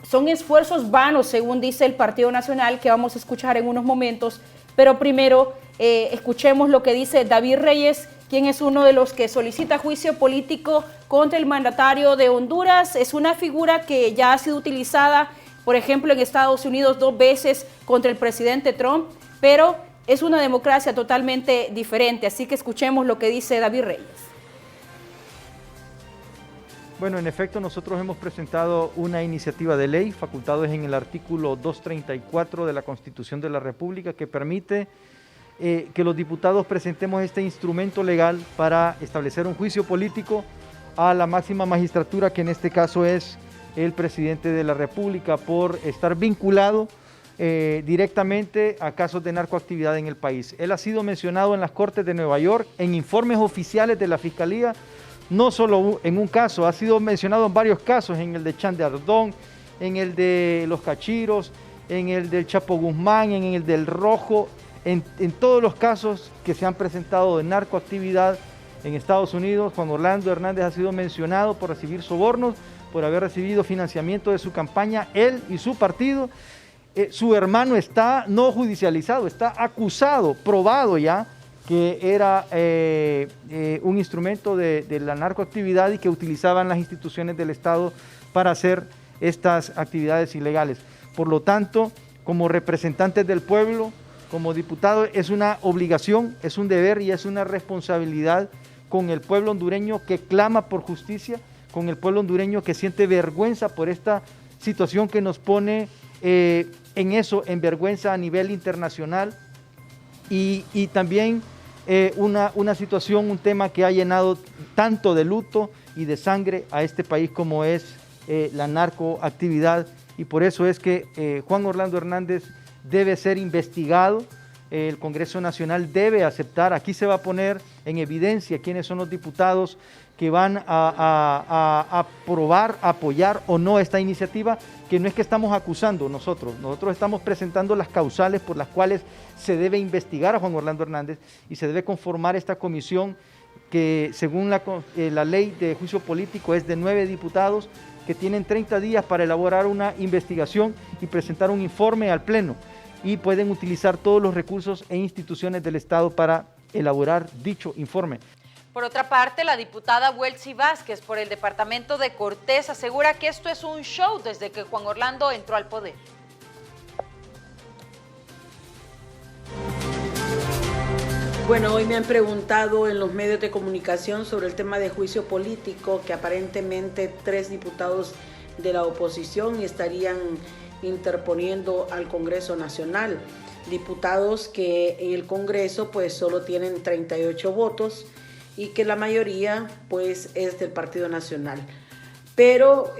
Son esfuerzos vanos, según dice el Partido Nacional, que vamos a escuchar en unos momentos, pero primero escuchemos lo que dice David Reyes, quien es uno de los que solicita juicio político contra el mandatario de Honduras. Es una figura que ya ha sido utilizada, por ejemplo, en Estados Unidos 2 veces contra el presidente Trump, pero es una democracia totalmente diferente. Así que escuchemos lo que dice David Reyes. Bueno, en efecto, nosotros hemos presentado una iniciativa de ley, facultados en el artículo 234 de la Constitución de la República, que permite que los diputados presentemos este instrumento legal para establecer un juicio político a la máxima magistratura, que en este caso es el presidente de la República, por estar vinculado directamente a casos de narcoactividad en el país. Él ha sido mencionado en las Cortes de Nueva York, en informes oficiales de la Fiscalía, no solo en un caso, ha sido mencionado en varios casos, en el de Chan de Ardón, en el de Los Cachiros, en el del Chapo Guzmán, en el del Rojo, en todos los casos que se han presentado de narcoactividad en Estados Unidos. Juan Orlando Hernández ha sido mencionado por recibir sobornos, por haber recibido financiamiento de su campaña, él y su partido. Su hermano está no judicializado, está acusado, probado ya, que era un instrumento de la narcoactividad y que utilizaban las instituciones del Estado para hacer estas actividades ilegales. Por lo tanto, como representantes del pueblo, como diputados, es una obligación, es un deber y es una responsabilidad con el pueblo hondureño que clama por justicia, con el pueblo hondureño que siente vergüenza por esta situación que nos pone en vergüenza a nivel internacional y también una situación, un tema que ha llenado tanto de luto y de sangre a este país como es la narcoactividad, y por eso es que Juan Orlando Hernández debe ser investigado el Congreso Nacional debe aceptar. Aquí se va a poner en evidencia quiénes son los diputados que van a aprobar, apoyar o no esta iniciativa, que no es que estamos acusando nosotros estamos presentando las causales por las cuales se debe investigar a Juan Orlando Hernández y se debe conformar esta comisión que según la ley de juicio político es de 9 diputados que tienen 30 días para elaborar una investigación y presentar un informe al Pleno, y pueden utilizar todos los recursos e instituciones del Estado para elaborar dicho informe. Por otra parte, la diputada Huelsi Vázquez por el departamento de Cortés asegura que esto es un show desde que Juan Orlando entró al poder. Bueno, hoy me han preguntado en los medios de comunicación sobre el tema de juicio político, que aparentemente 3 diputados de la oposición estarían interponiendo al Congreso Nacional. Diputados que en el Congreso pues solo tienen 38 votos y que la mayoría pues es del Partido Nacional. Pero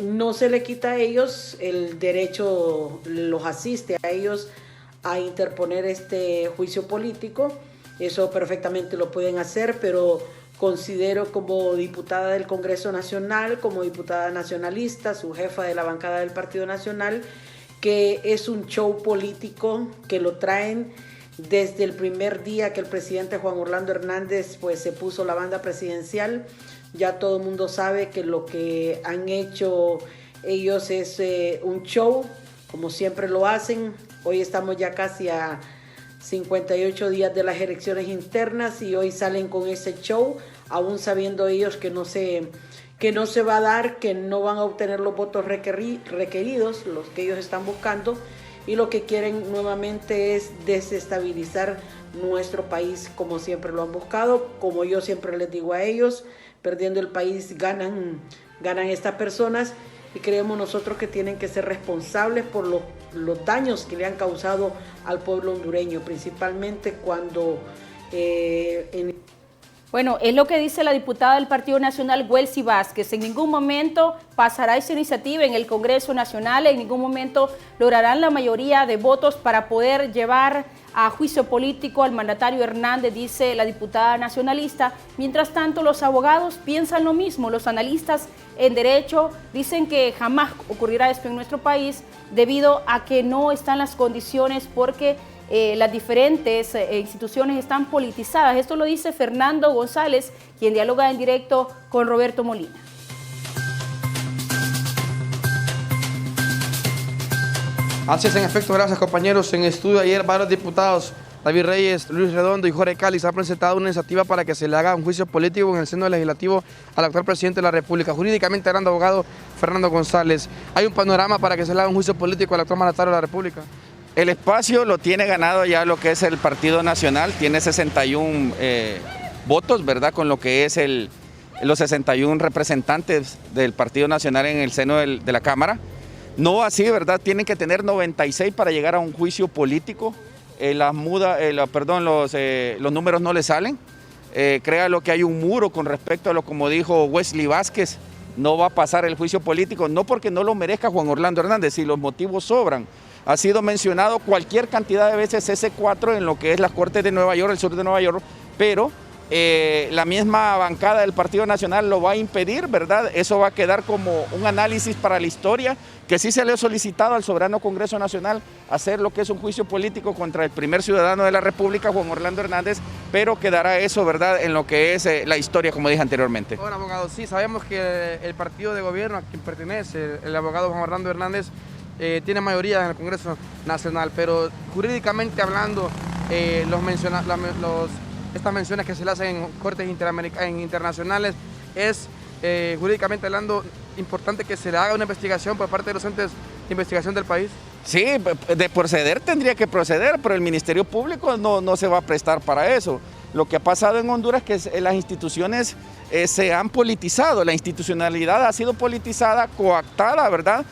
no se le quita a ellos el derecho, los asiste a ellos a interponer este juicio político. Eso perfectamente lo pueden hacer, pero considero como diputada del Congreso Nacional, como diputada nacionalista, su jefa de la bancada del Partido Nacional, que es un show político que lo traen desde el primer día que el presidente Juan Orlando Hernández pues se puso la banda presidencial. Ya todo el mundo sabe que lo que han hecho ellos es un show, como siempre lo hacen. Hoy estamos ya casi a 58 días de las elecciones internas y hoy salen con ese show, aún sabiendo ellos que no se va a dar, que no van a obtener los votos requeridos, los que ellos están buscando, y lo que quieren nuevamente es desestabilizar nuestro país como siempre lo han buscado. Como yo siempre les digo a ellos, perdiendo el país ganan estas personas, y creemos nosotros que tienen que ser responsables por los daños que le han causado al pueblo hondureño, principalmente cuando Bueno, es lo que dice la diputada del Partido Nacional, Huelsi Vázquez. En ningún momento pasará esa iniciativa en el Congreso Nacional, en ningún momento lograrán la mayoría de votos para poder llevar a juicio político al mandatario Hernández, dice la diputada nacionalista. Mientras tanto, los abogados piensan lo mismo. Los analistas en derecho dicen que jamás ocurrirá esto en nuestro país debido a que no están las condiciones, porque las diferentes instituciones están politizadas. Esto lo dice Fernando González, quien dialoga en directo con Roberto Molina. Así es, en efecto, gracias compañeros. En estudio ayer varios diputados, David Reyes, Luis Redondo y Jorge Cáliz, han presentado una iniciativa para que se le haga un juicio político en el seno legislativo al actual presidente de la República. Jurídicamente, hablando, abogado Fernando González, ¿hay un panorama para que se le haga un juicio político al actual mandatario de la República? El espacio lo tiene ganado ya lo que es el Partido Nacional, tiene 61 votos, ¿verdad? Con lo que es los 61 representantes del Partido Nacional en el seno de la Cámara. No así, ¿verdad? Tienen que tener 96 para llegar a un juicio político. Los números no le salen. Créalo que hay un muro con respecto a lo como dijo Huelsi Vázquez. No va a pasar el juicio político, no porque no lo merezca Juan Orlando Hernández, si los motivos sobran. Ha sido mencionado cualquier cantidad de veces ese 4 en lo que es las Cortes de Nueva York, el sur de Nueva York, pero la misma bancada del Partido Nacional lo va a impedir, ¿verdad? Eso va a quedar como un análisis para la historia, que sí se le ha solicitado al soberano Congreso Nacional hacer lo que es un juicio político contra el primer ciudadano de la República, Juan Orlando Hernández, pero quedará eso, ¿verdad?, en lo que es la historia, como dije anteriormente. Bueno, abogado, sí, sabemos que el partido de gobierno a quien pertenece, el abogado Juan Orlando Hernández, tiene mayoría en el Congreso Nacional, pero jurídicamente hablando, estas menciones que se le hacen en cortes internacionales, es jurídicamente hablando importante que se le haga una investigación por parte de los entes de investigación del país. Sí, de proceder tendría que proceder, pero el Ministerio Público no se va a prestar para eso. Lo que ha pasado en Honduras es que las instituciones se han politizado, la institucionalidad ha sido politizada, coactada, ¿verdad?,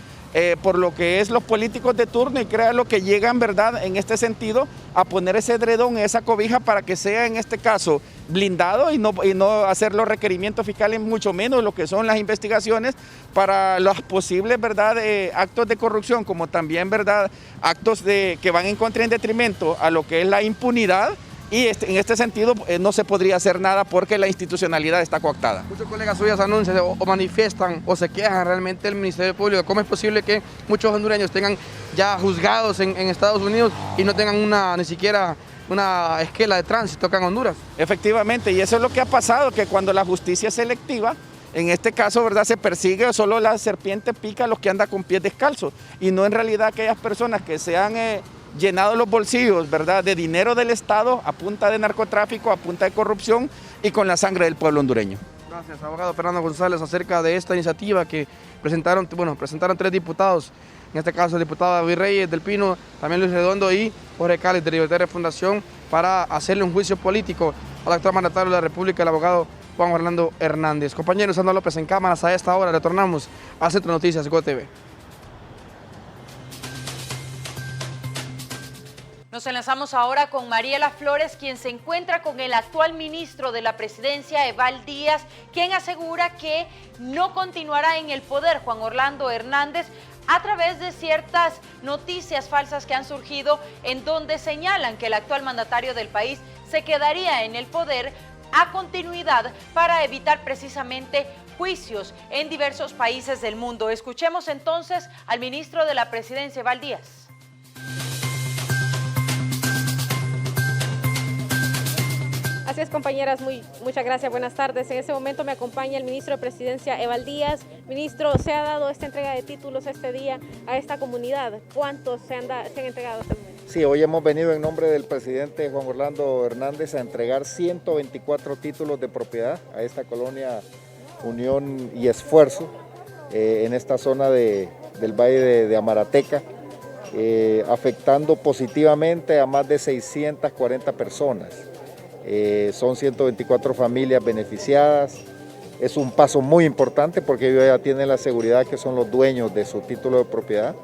por lo que es los políticos de turno, y créalo que llegan, ¿verdad?, en este sentido, a poner ese edredón, esa cobija para que sea en este caso blindado y no hacer los requerimientos fiscales, mucho menos lo que son las investigaciones para los posibles, ¿verdad?, actos de corrupción, como también, ¿verdad?, actos que van en contra y en detrimento a lo que es la impunidad. Y en este sentido no se podría hacer nada porque la institucionalidad está coactada. Muchos colegas suyos anuncian o manifiestan o se quejan realmente del Ministerio Público. ¿Cómo es posible que muchos hondureños tengan ya juzgados en Estados Unidos y no tengan ni siquiera una esquela de tránsito acá en Honduras? Efectivamente, y eso es lo que ha pasado, que cuando la justicia es selectiva, en este caso, ¿verdad?, se persigue, solo la serpiente pica a los que andan con pies descalzos y no en realidad aquellas personas que se han llenado los bolsillos, ¿verdad?, de dinero del Estado a punta de narcotráfico, a punta de corrupción y con la sangre del pueblo hondureño. Gracias, abogado Fernando González, acerca de esta iniciativa que presentaron 3 diputados, en este caso el diputado David Reyes del Pino, también Luis Redondo y Jorge Cáliz de Libertaria Fundación, para hacerle un juicio político al actual mandatario de la República, el abogado Juan Orlando Hernández. Compañeros, Sandra López en cámaras a esta hora, retornamos al Centro Noticias GOTV. Nos enlazamos ahora con Mariela Flores, quien se encuentra con el actual ministro de la Presidencia, Eval Díaz, quien asegura que no continuará en el poder Juan Orlando Hernández a través de ciertas noticias falsas que han surgido en donde señalan que el actual mandatario del país se quedaría en el poder a continuidad para evitar precisamente juicios en diversos países del mundo. Escuchemos entonces al ministro de la Presidencia, Eval Díaz. Así es, compañeras, muchas gracias, buenas tardes. En este momento me acompaña el ministro de Presidencia, Eval Díaz. Ministro, ¿se ha dado esta entrega de títulos este día a esta comunidad? ¿Cuántos se han entregado hasta el momento? Sí, hoy hemos venido en nombre del presidente Juan Orlando Hernández a entregar 124 títulos de propiedad a esta colonia Unión y Esfuerzo, en esta zona del Valle de Amarateca, afectando positivamente a más de 640 personas. Son 124 familias beneficiadas. Es un paso muy importante porque ellos ya tienen la seguridad que son los dueños de su título de propiedad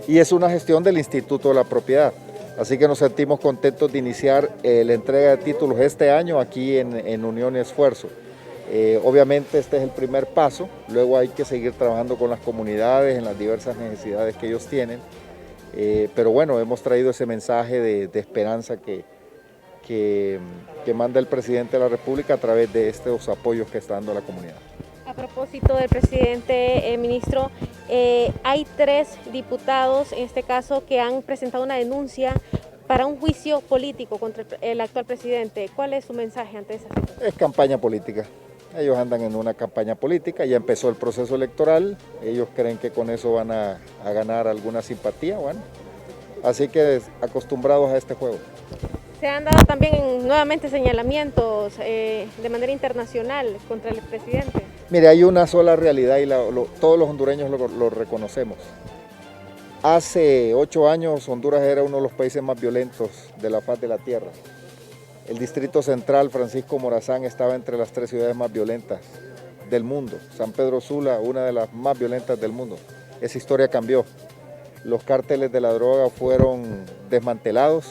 y es una gestión del Instituto de la Propiedad. Así que nos sentimos contentos de iniciar la entrega de títulos este año aquí en Unión y Esfuerzo. Obviamente este es el primer paso, luego hay que seguir trabajando con las comunidades en las diversas necesidades que ellos tienen, pero bueno, hemos traído ese mensaje de esperanza que manda el presidente de la República a través de estos apoyos que está dando a la comunidad. A propósito del presidente, ministro, hay 3 diputados, en este caso, que han presentado una denuncia para un juicio político contra el actual presidente. ¿Cuál es su mensaje ante esa situación? Es campaña política. Ellos andan en una campaña política, ya empezó el proceso electoral, ellos creen que con eso van a ganar alguna simpatía, bueno, así que acostumbrados a este juego. Se han dado también nuevamente señalamientos de manera internacional contra el presidente. Mire, hay una sola realidad y todos los hondureños lo reconocemos. Hace 8 años Honduras era uno de los países más violentos de la faz de la tierra. El Distrito Central, Francisco Morazán, estaba entre las 3 ciudades más violentas del mundo. San Pedro Sula, una de las más violentas del mundo. Esa historia cambió. Los cárteles de la droga fueron desmantelados.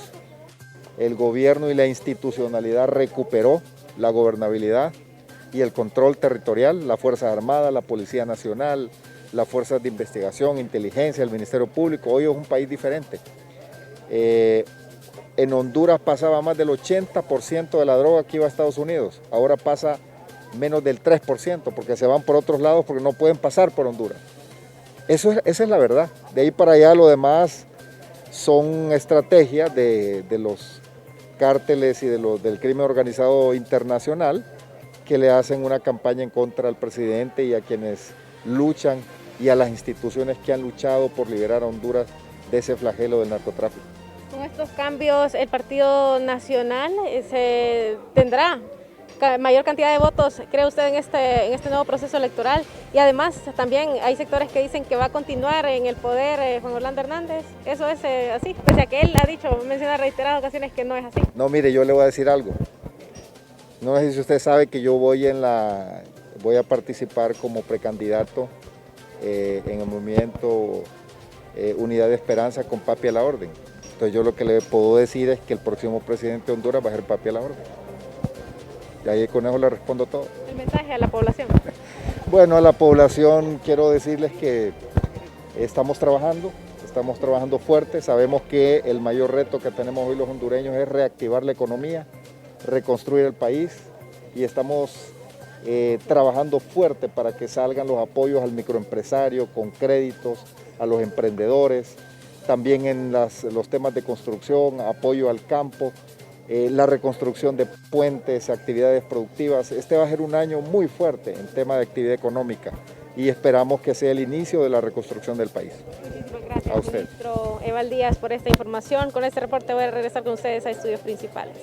El gobierno y la institucionalidad recuperó la gobernabilidad y el control territorial, las Fuerzas Armadas, la Policía Nacional, las Fuerzas de Investigación, Inteligencia, el Ministerio Público. Hoy es un país diferente. En Honduras pasaba más del 80% de la droga que iba a Estados Unidos. Ahora pasa menos del 3% porque se van por otros lados porque no pueden pasar por Honduras. Esa es la verdad. De ahí para allá lo demás son estrategias de los cárteles y del crimen organizado internacional que le hacen una campaña en contra del presidente y a quienes luchan y a las instituciones que han luchado por liberar a Honduras de ese flagelo del narcotráfico. Con estos cambios, el Partido Nacional tendrá mayor cantidad de votos, ¿cree usted, en este nuevo proceso electoral? Y además también hay sectores que dicen que va a continuar en el poder Juan Orlando Hernández. ¿Eso es así? Pese a que él ha dicho, menciona en reiteradas ocasiones que no es así. No, mire, yo le voy a decir algo. No sé si usted sabe que yo voy a participar como precandidato en el movimiento Unidad de Esperanza con Papi a la Orden. Entonces yo lo que le puedo decir es que el próximo presidente de Honduras va a ser Papi a la Orden. Y ahí con eso le respondo todo. El mensaje a la población. Bueno, a la población quiero decirles que estamos trabajando fuerte. Sabemos que el mayor reto que tenemos hoy los hondureños es reactivar la economía, reconstruir el país, y estamos trabajando fuerte para que salgan los apoyos al microempresario con créditos, a los emprendedores, también en los temas de construcción, apoyo al campo, la reconstrucción de puentes, actividades productivas. Este va a ser un año muy fuerte en tema de actividad económica y esperamos que sea el inicio de la reconstrucción del país. Muchísimas gracias, a usted. Ministro Eval Díaz, por esta información. Con este reporte voy a regresar con ustedes a Estudios Principales.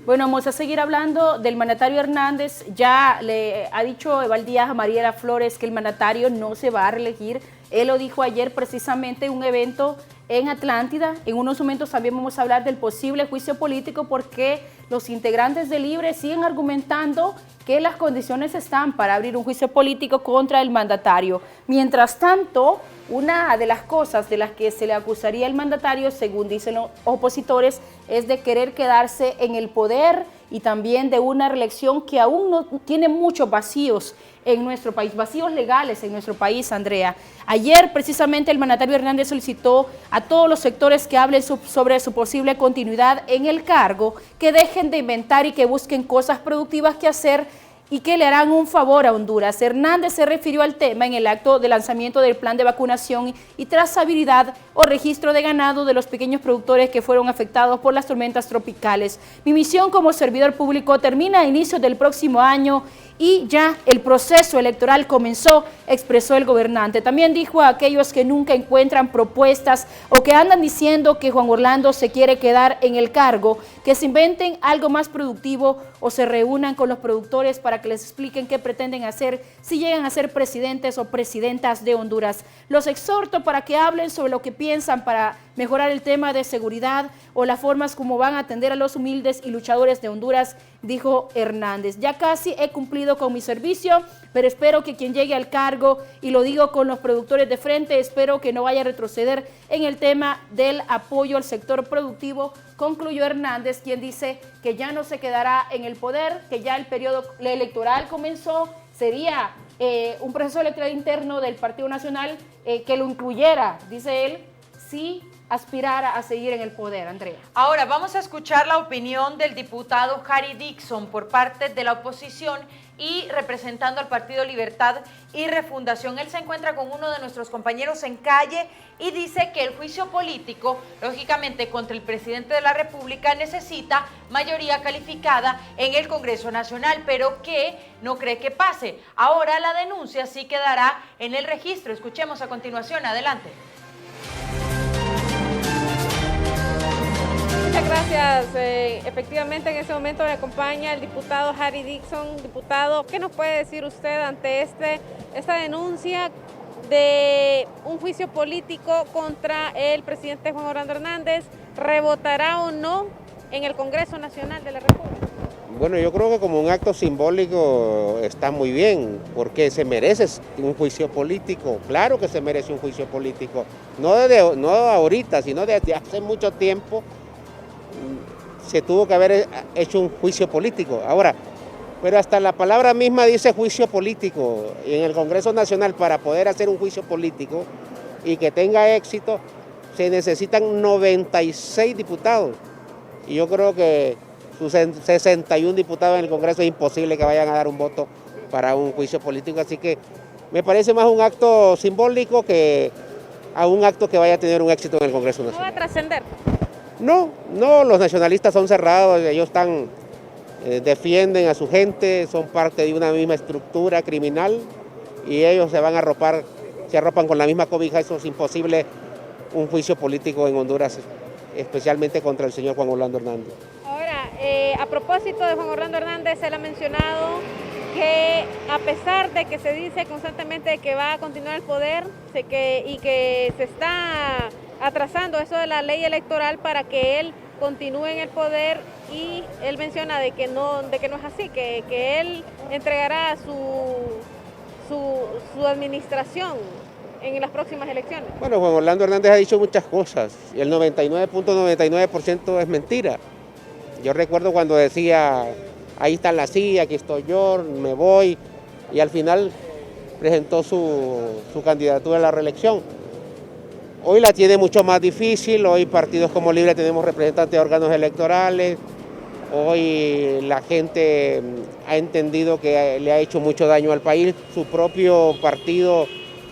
Bueno, vamos a seguir hablando del mandatario Hernández. Ya le ha dicho Eval Díaz a Mariela Flores que el mandatario no se va a reelegir. Él lo dijo ayer precisamente en un evento en Atlántida. En unos momentos también vamos a hablar del posible juicio político porque los integrantes de Libre siguen argumentando que las condiciones están para abrir un juicio político contra el mandatario. Mientras tanto, una de las cosas de las que se le acusaría al mandatario, según dicen los opositores, es de querer quedarse en el poder y también de una reelección que aún no tiene muchos vacíos en nuestro país, vacíos legales en nuestro país, Andrea. Ayer, precisamente, el mandatario Hernández solicitó a todos los sectores que hablen sobre su posible continuidad en el cargo, que dejen de inventar y que busquen cosas productivas que hacer y que le harán un favor a Honduras. Hernández se refirió al tema en el acto de lanzamiento del plan de vacunación y trazabilidad o registro de ganado de los pequeños productores que fueron afectados por las tormentas tropicales. Mi misión como servidor público termina a inicios del próximo año y ya el proceso electoral comenzó, expresó el gobernante. También dijo a aquellos que nunca encuentran propuestas o que andan diciendo que Juan Orlando se quiere quedar en el cargo, que se inventen algo más productivo o se reúnan con los productores para que les expliquen qué pretenden hacer si llegan a ser presidentes o presidentas de Honduras. Los exhorto para que hablen sobre lo que piensan para mejorar el tema de seguridad o las formas como van a atender a los humildes y luchadores de Honduras, dijo Hernández. Ya casi he cumplido con mi servicio, pero espero que quien llegue al cargo, y lo digo con los productores de frente, espero que no vaya a retroceder en el tema del apoyo al sector productivo, concluyó Hernández, quien dice que ya no se quedará en el poder, que ya el periodo electoral comenzó, sería un proceso electoral interno del Partido Nacional que lo incluyera, dice él, si aspirara a seguir en el poder, Andrea. Ahora vamos a escuchar la opinión del diputado Harry Dixon por parte de la oposición y representando al Partido Libertad y Refundación. Él se encuentra con uno de nuestros compañeros en calle y dice que el juicio político, lógicamente contra el presidente de la República, necesita mayoría calificada en el Congreso Nacional, pero que no cree que pase. Ahora la denuncia sí quedará en el registro. Escuchemos a continuación. Adelante. Muchas gracias. Efectivamente, en este momento me acompaña el diputado Harry Dixon. Diputado, ¿qué nos puede decir usted ante esta denuncia de un juicio político contra el presidente Juan Orlando Hernández? ¿Rebotará o no en el Congreso Nacional de la República? Bueno, yo creo que como un acto simbólico está muy bien, porque se merece un juicio político. Claro que se merece un juicio político. No ahorita, sino desde hace mucho tiempo se tuvo que haber hecho un juicio político. Ahora, pero hasta la palabra misma dice juicio político. Y en el Congreso Nacional, para poder hacer un juicio político y que tenga éxito, se necesitan 96 diputados. Y yo creo que sus 61 diputados en el Congreso es imposible que vayan a dar un voto para un juicio político. Así que me parece más un acto simbólico que a un acto que vaya a tener un éxito en el Congreso Nacional. ¿No va a trascender? No, los nacionalistas son cerrados, ellos defienden a su gente, son parte de una misma estructura criminal y ellos se arropan con la misma cobija. Eso es imposible un juicio político en Honduras, especialmente contra el señor Juan Orlando Hernández. Ahora, a propósito de Juan Orlando Hernández, él ha mencionado que a pesar de que se dice constantemente que va a continuar el poder y que se está atrasando eso de la ley electoral para que él continúe en el poder, y él menciona de que no es así, que él entregará su administración en las próximas elecciones. Bueno, Juan Orlando Hernández ha dicho muchas cosas y el 99.99% es mentira. Yo recuerdo cuando decía, ahí está la silla, aquí estoy yo, me voy, y al final presentó su candidatura a la reelección. Hoy la tiene mucho más difícil, hoy partidos como Libre tenemos representantes de órganos electorales, hoy la gente ha entendido que le ha hecho mucho daño al país, su propio partido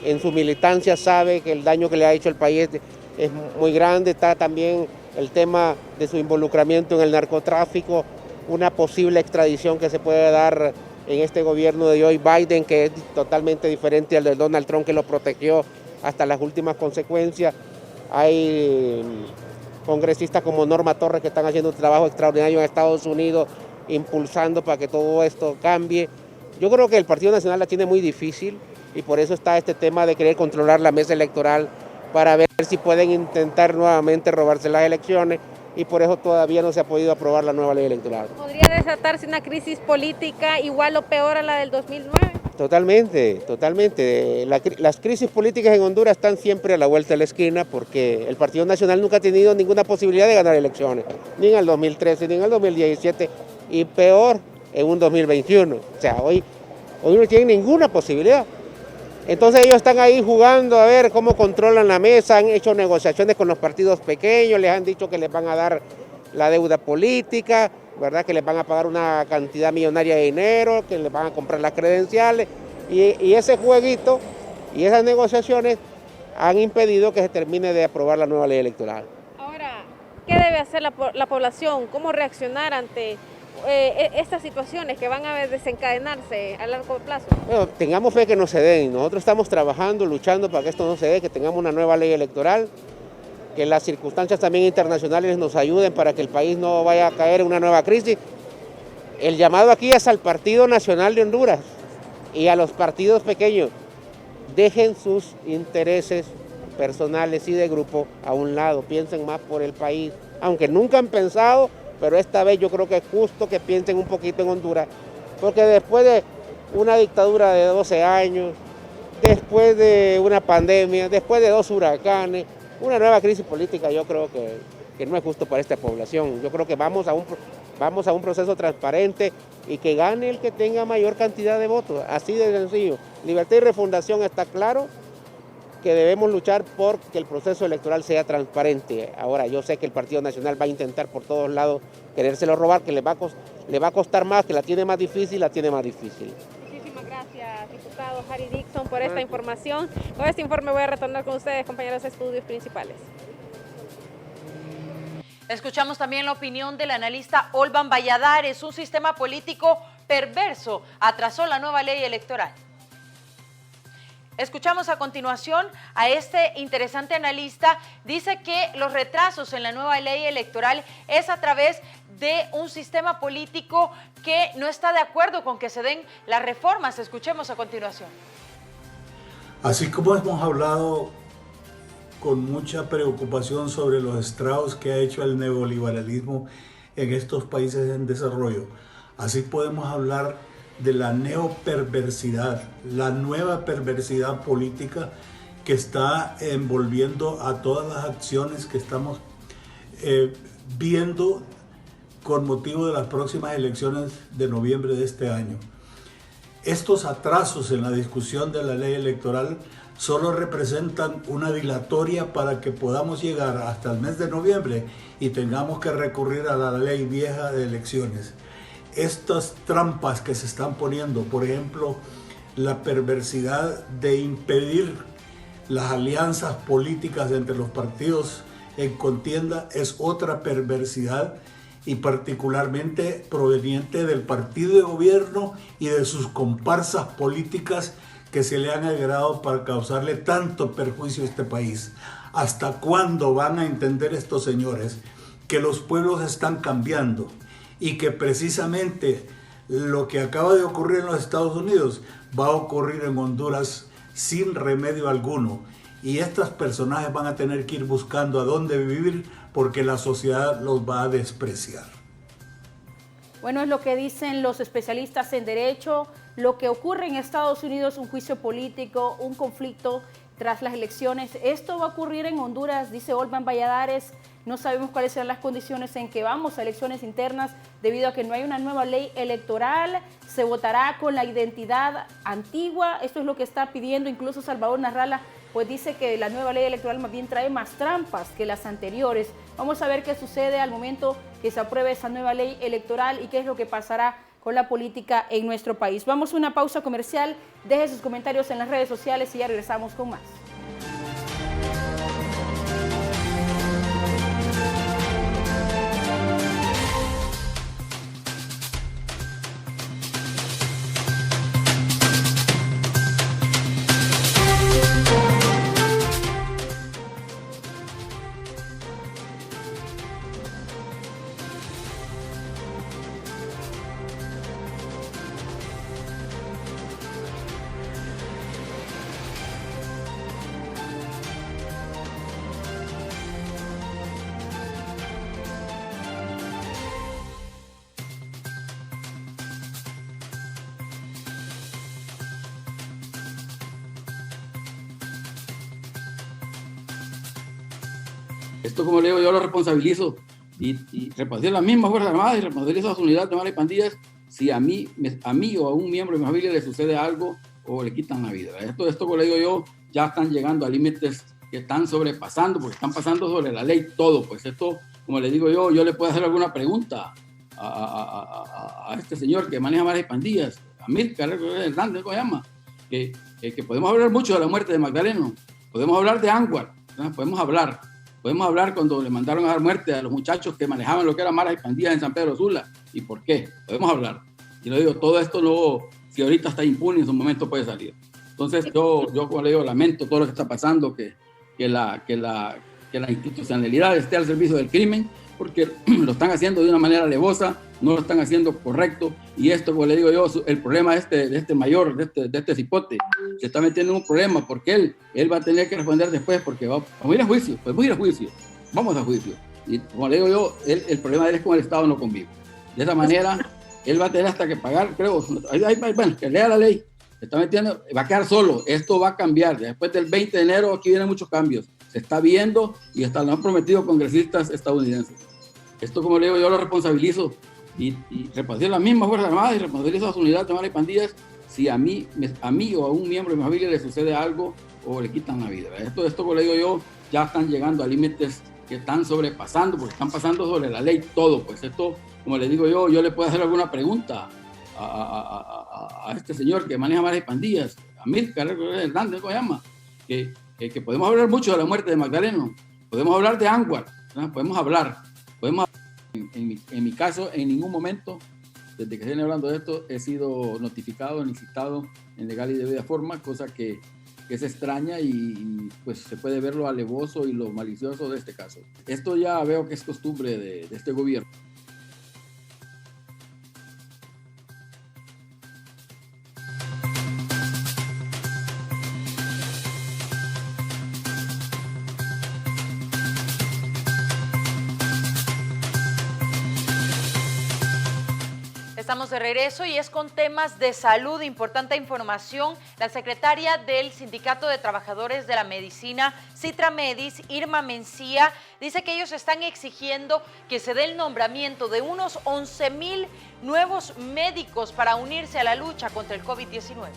en su militancia sabe que el daño que le ha hecho al país es muy grande, está también el tema de su involucramiento en el narcotráfico, una posible extradición que se puede dar en este gobierno de Joe Biden, que es totalmente diferente al de Donald Trump, que lo protegió hasta las últimas consecuencias. Hay congresistas como Norma Torres que están haciendo un trabajo extraordinario en Estados Unidos, impulsando para que todo esto cambie. Yo creo que el Partido Nacional la tiene muy difícil y por eso está este tema de querer controlar la mesa electoral para ver si pueden intentar nuevamente robarse las elecciones y por eso todavía no se ha podido aprobar la nueva ley electoral. ¿Podría desatarse una crisis política igual o peor a la del 2009? Totalmente, totalmente. Las crisis políticas en Honduras están siempre a la vuelta de la esquina porque el Partido Nacional nunca ha tenido ninguna posibilidad de ganar elecciones, ni en el 2013, ni en el 2017 y peor en un 2021. O sea, hoy no tienen ninguna posibilidad. Entonces ellos están ahí jugando a ver cómo controlan la mesa, han hecho negociaciones con los partidos pequeños, les han dicho que les van a dar la deuda política, ¿verdad? Que les van a pagar una cantidad millonaria de dinero, que les van a comprar las credenciales y ese jueguito y esas negociaciones han impedido que se termine de aprobar la nueva ley electoral. Ahora, ¿qué debe hacer la población? ¿Cómo reaccionar ante estas situaciones que van a desencadenarse a largo plazo? Bueno, tengamos fe que no se den. Nosotros estamos trabajando, luchando para que esto no se dé, que tengamos una nueva ley electoral, que las circunstancias también internacionales nos ayuden para que el país no vaya a caer en una nueva crisis. El llamado aquí es al Partido Nacional de Honduras y a los partidos pequeños. Dejen sus intereses personales y de grupo a un lado, piensen más por el país, aunque nunca han pensado, pero esta vez yo creo que es justo que piensen un poquito en Honduras, porque después de una dictadura de 12 años, después de una pandemia, después de 2 huracanes, una nueva crisis política, yo creo que no es justo para esta población. Yo creo que vamos a un proceso transparente y que gane el que tenga mayor cantidad de votos, así de sencillo. Libertad y Refundación está claro que debemos luchar por que el proceso electoral sea transparente. Ahora, yo sé que el Partido Nacional va a intentar por todos lados querérselo robar, que le va a costar más, que la tiene más difícil. Muchísimas gracias, diputado Harry Dixon, por esta información. Con este informe voy a retornar con ustedes, compañeros de estudios principales. Escuchamos también la opinión del analista Olvan Valladares. Un sistema político perverso atrasó la nueva ley electoral. Escuchamos a continuación a este interesante analista. Dice que los retrasos en la nueva ley electoral es a través de un sistema político que no está de acuerdo con que se den las reformas. Escuchemos a continuación. Así como hemos hablado con mucha preocupación sobre los estragos que ha hecho el neoliberalismo en estos países en desarrollo, así podemos hablar de la neoperversidad, la nueva perversidad política que está envolviendo a todas las acciones que estamos viendo con motivo de las próximas elecciones de noviembre de este año. Estos atrasos en la discusión de la ley electoral solo representan una dilatoria para que podamos llegar hasta el mes de noviembre y tengamos que recurrir a la ley vieja de elecciones. Estas trampas que se están poniendo, por ejemplo, la perversidad de impedir las alianzas políticas entre los partidos en contienda, es otra perversidad y particularmente proveniente del partido de gobierno y de sus comparsas políticas que se le han agregado para causarle tanto perjuicio a este país. ¿Hasta cuándo van a entender estos señores que los pueblos están cambiando? Y que precisamente lo que acaba de ocurrir en los Estados Unidos va a ocurrir en Honduras sin remedio alguno. Y estos personajes van a tener que ir buscando a dónde vivir porque la sociedad los va a despreciar. Bueno, es lo que dicen los especialistas en derecho. Lo que ocurre en Estados Unidos, un juicio político, un conflicto tras las elecciones. Esto va a ocurrir en Honduras, dice Olman Valladares. No sabemos cuáles serán las condiciones en que vamos a elecciones internas debido a que no hay una nueva ley electoral. Se votará con la identidad antigua. Esto es lo que está pidiendo incluso Salvador Narrala, pues dice que la nueva ley electoral más bien trae más trampas que las anteriores. Vamos a ver qué sucede al momento que se apruebe esa nueva ley electoral y qué es lo que pasará con la política en nuestro país. Vamos a una pausa comercial. Deje sus comentarios en las redes sociales y ya regresamos con más. Esto, como le digo, yo lo responsabilizo y responsabilizo a las mismas Fuerzas Armadas y responsabilizo a las unidades de malas y pandillas si a mí o a un miembro de mi familia le sucede algo o le quitan la vida. Esto, como le digo yo, ya están llegando a límites que están sobrepasando, porque están pasando sobre la ley todo. Pues esto, como le digo yo le puedo hacer alguna pregunta a este señor que maneja malas y pandillas, a Amílcar Hernández, ¿cómo se llama? Que podemos hablar mucho de la muerte de Magdaleno, podemos hablar de Anguar, ¿no? Podemos hablar cuando le mandaron a dar muerte a los muchachos que manejaban lo que eran malas y pandillas en San Pedro Sula. ¿Y por qué? Podemos hablar. Y lo digo, todo esto no, si ahorita está impune, en su momento puede salir. Entonces yo como le digo, lamento todo lo que está pasando, que la institucionalidad esté al servicio del crimen, porque lo están haciendo de una manera alevosa, no lo están haciendo correcto. Y esto, como le digo yo, el problema de este mayor, de este cipote, se está metiendo en un problema, porque él va a tener que responder después, porque vamos a ir a juicio, vamos a juicio. Y como le digo yo, el problema de él es con el Estado no conmigo. De esa manera, él va a tener hasta que pagar, creo, bueno, que lea la ley, se está metiendo, va a quedar solo, esto va a cambiar. Después del 20 de enero aquí vienen muchos cambios, se está viendo y hasta lo han prometido congresistas estadounidenses. Esto, como le digo, yo lo responsabilizo y responsabilizo a las mismas Fuerzas Armadas y responsabilizo a las unidades de malas y pandillas si a mí o a un miembro de mi familia le sucede algo o le quitan la vida. Esto, como le digo yo, ya están llegando a límites que están sobrepasando, porque están pasando sobre la ley todo. Pues esto, como le digo yo le puedo hacer alguna pregunta a este señor que maneja malas y pandillas, Amílcar Hernández, ¿cómo se llama? Que podemos hablar mucho de la muerte de Magdaleno, podemos hablar de Anguar, ¿no? Podemos hablar. En mi caso, en ningún momento, desde que se viene hablando de esto, he sido notificado ni citado en legal y debida forma, cosa que es extraña y pues se puede ver lo alevoso y lo malicioso de este caso. Esto ya veo que es costumbre de este gobierno. Estamos de regreso y es con temas de salud. Importante información. La secretaria del Sindicato de Trabajadores de la Medicina, Citramedis, Irma Mencía, dice que ellos están exigiendo que se dé el nombramiento de unos 11,000 nuevos médicos para unirse a la lucha contra el COVID-19.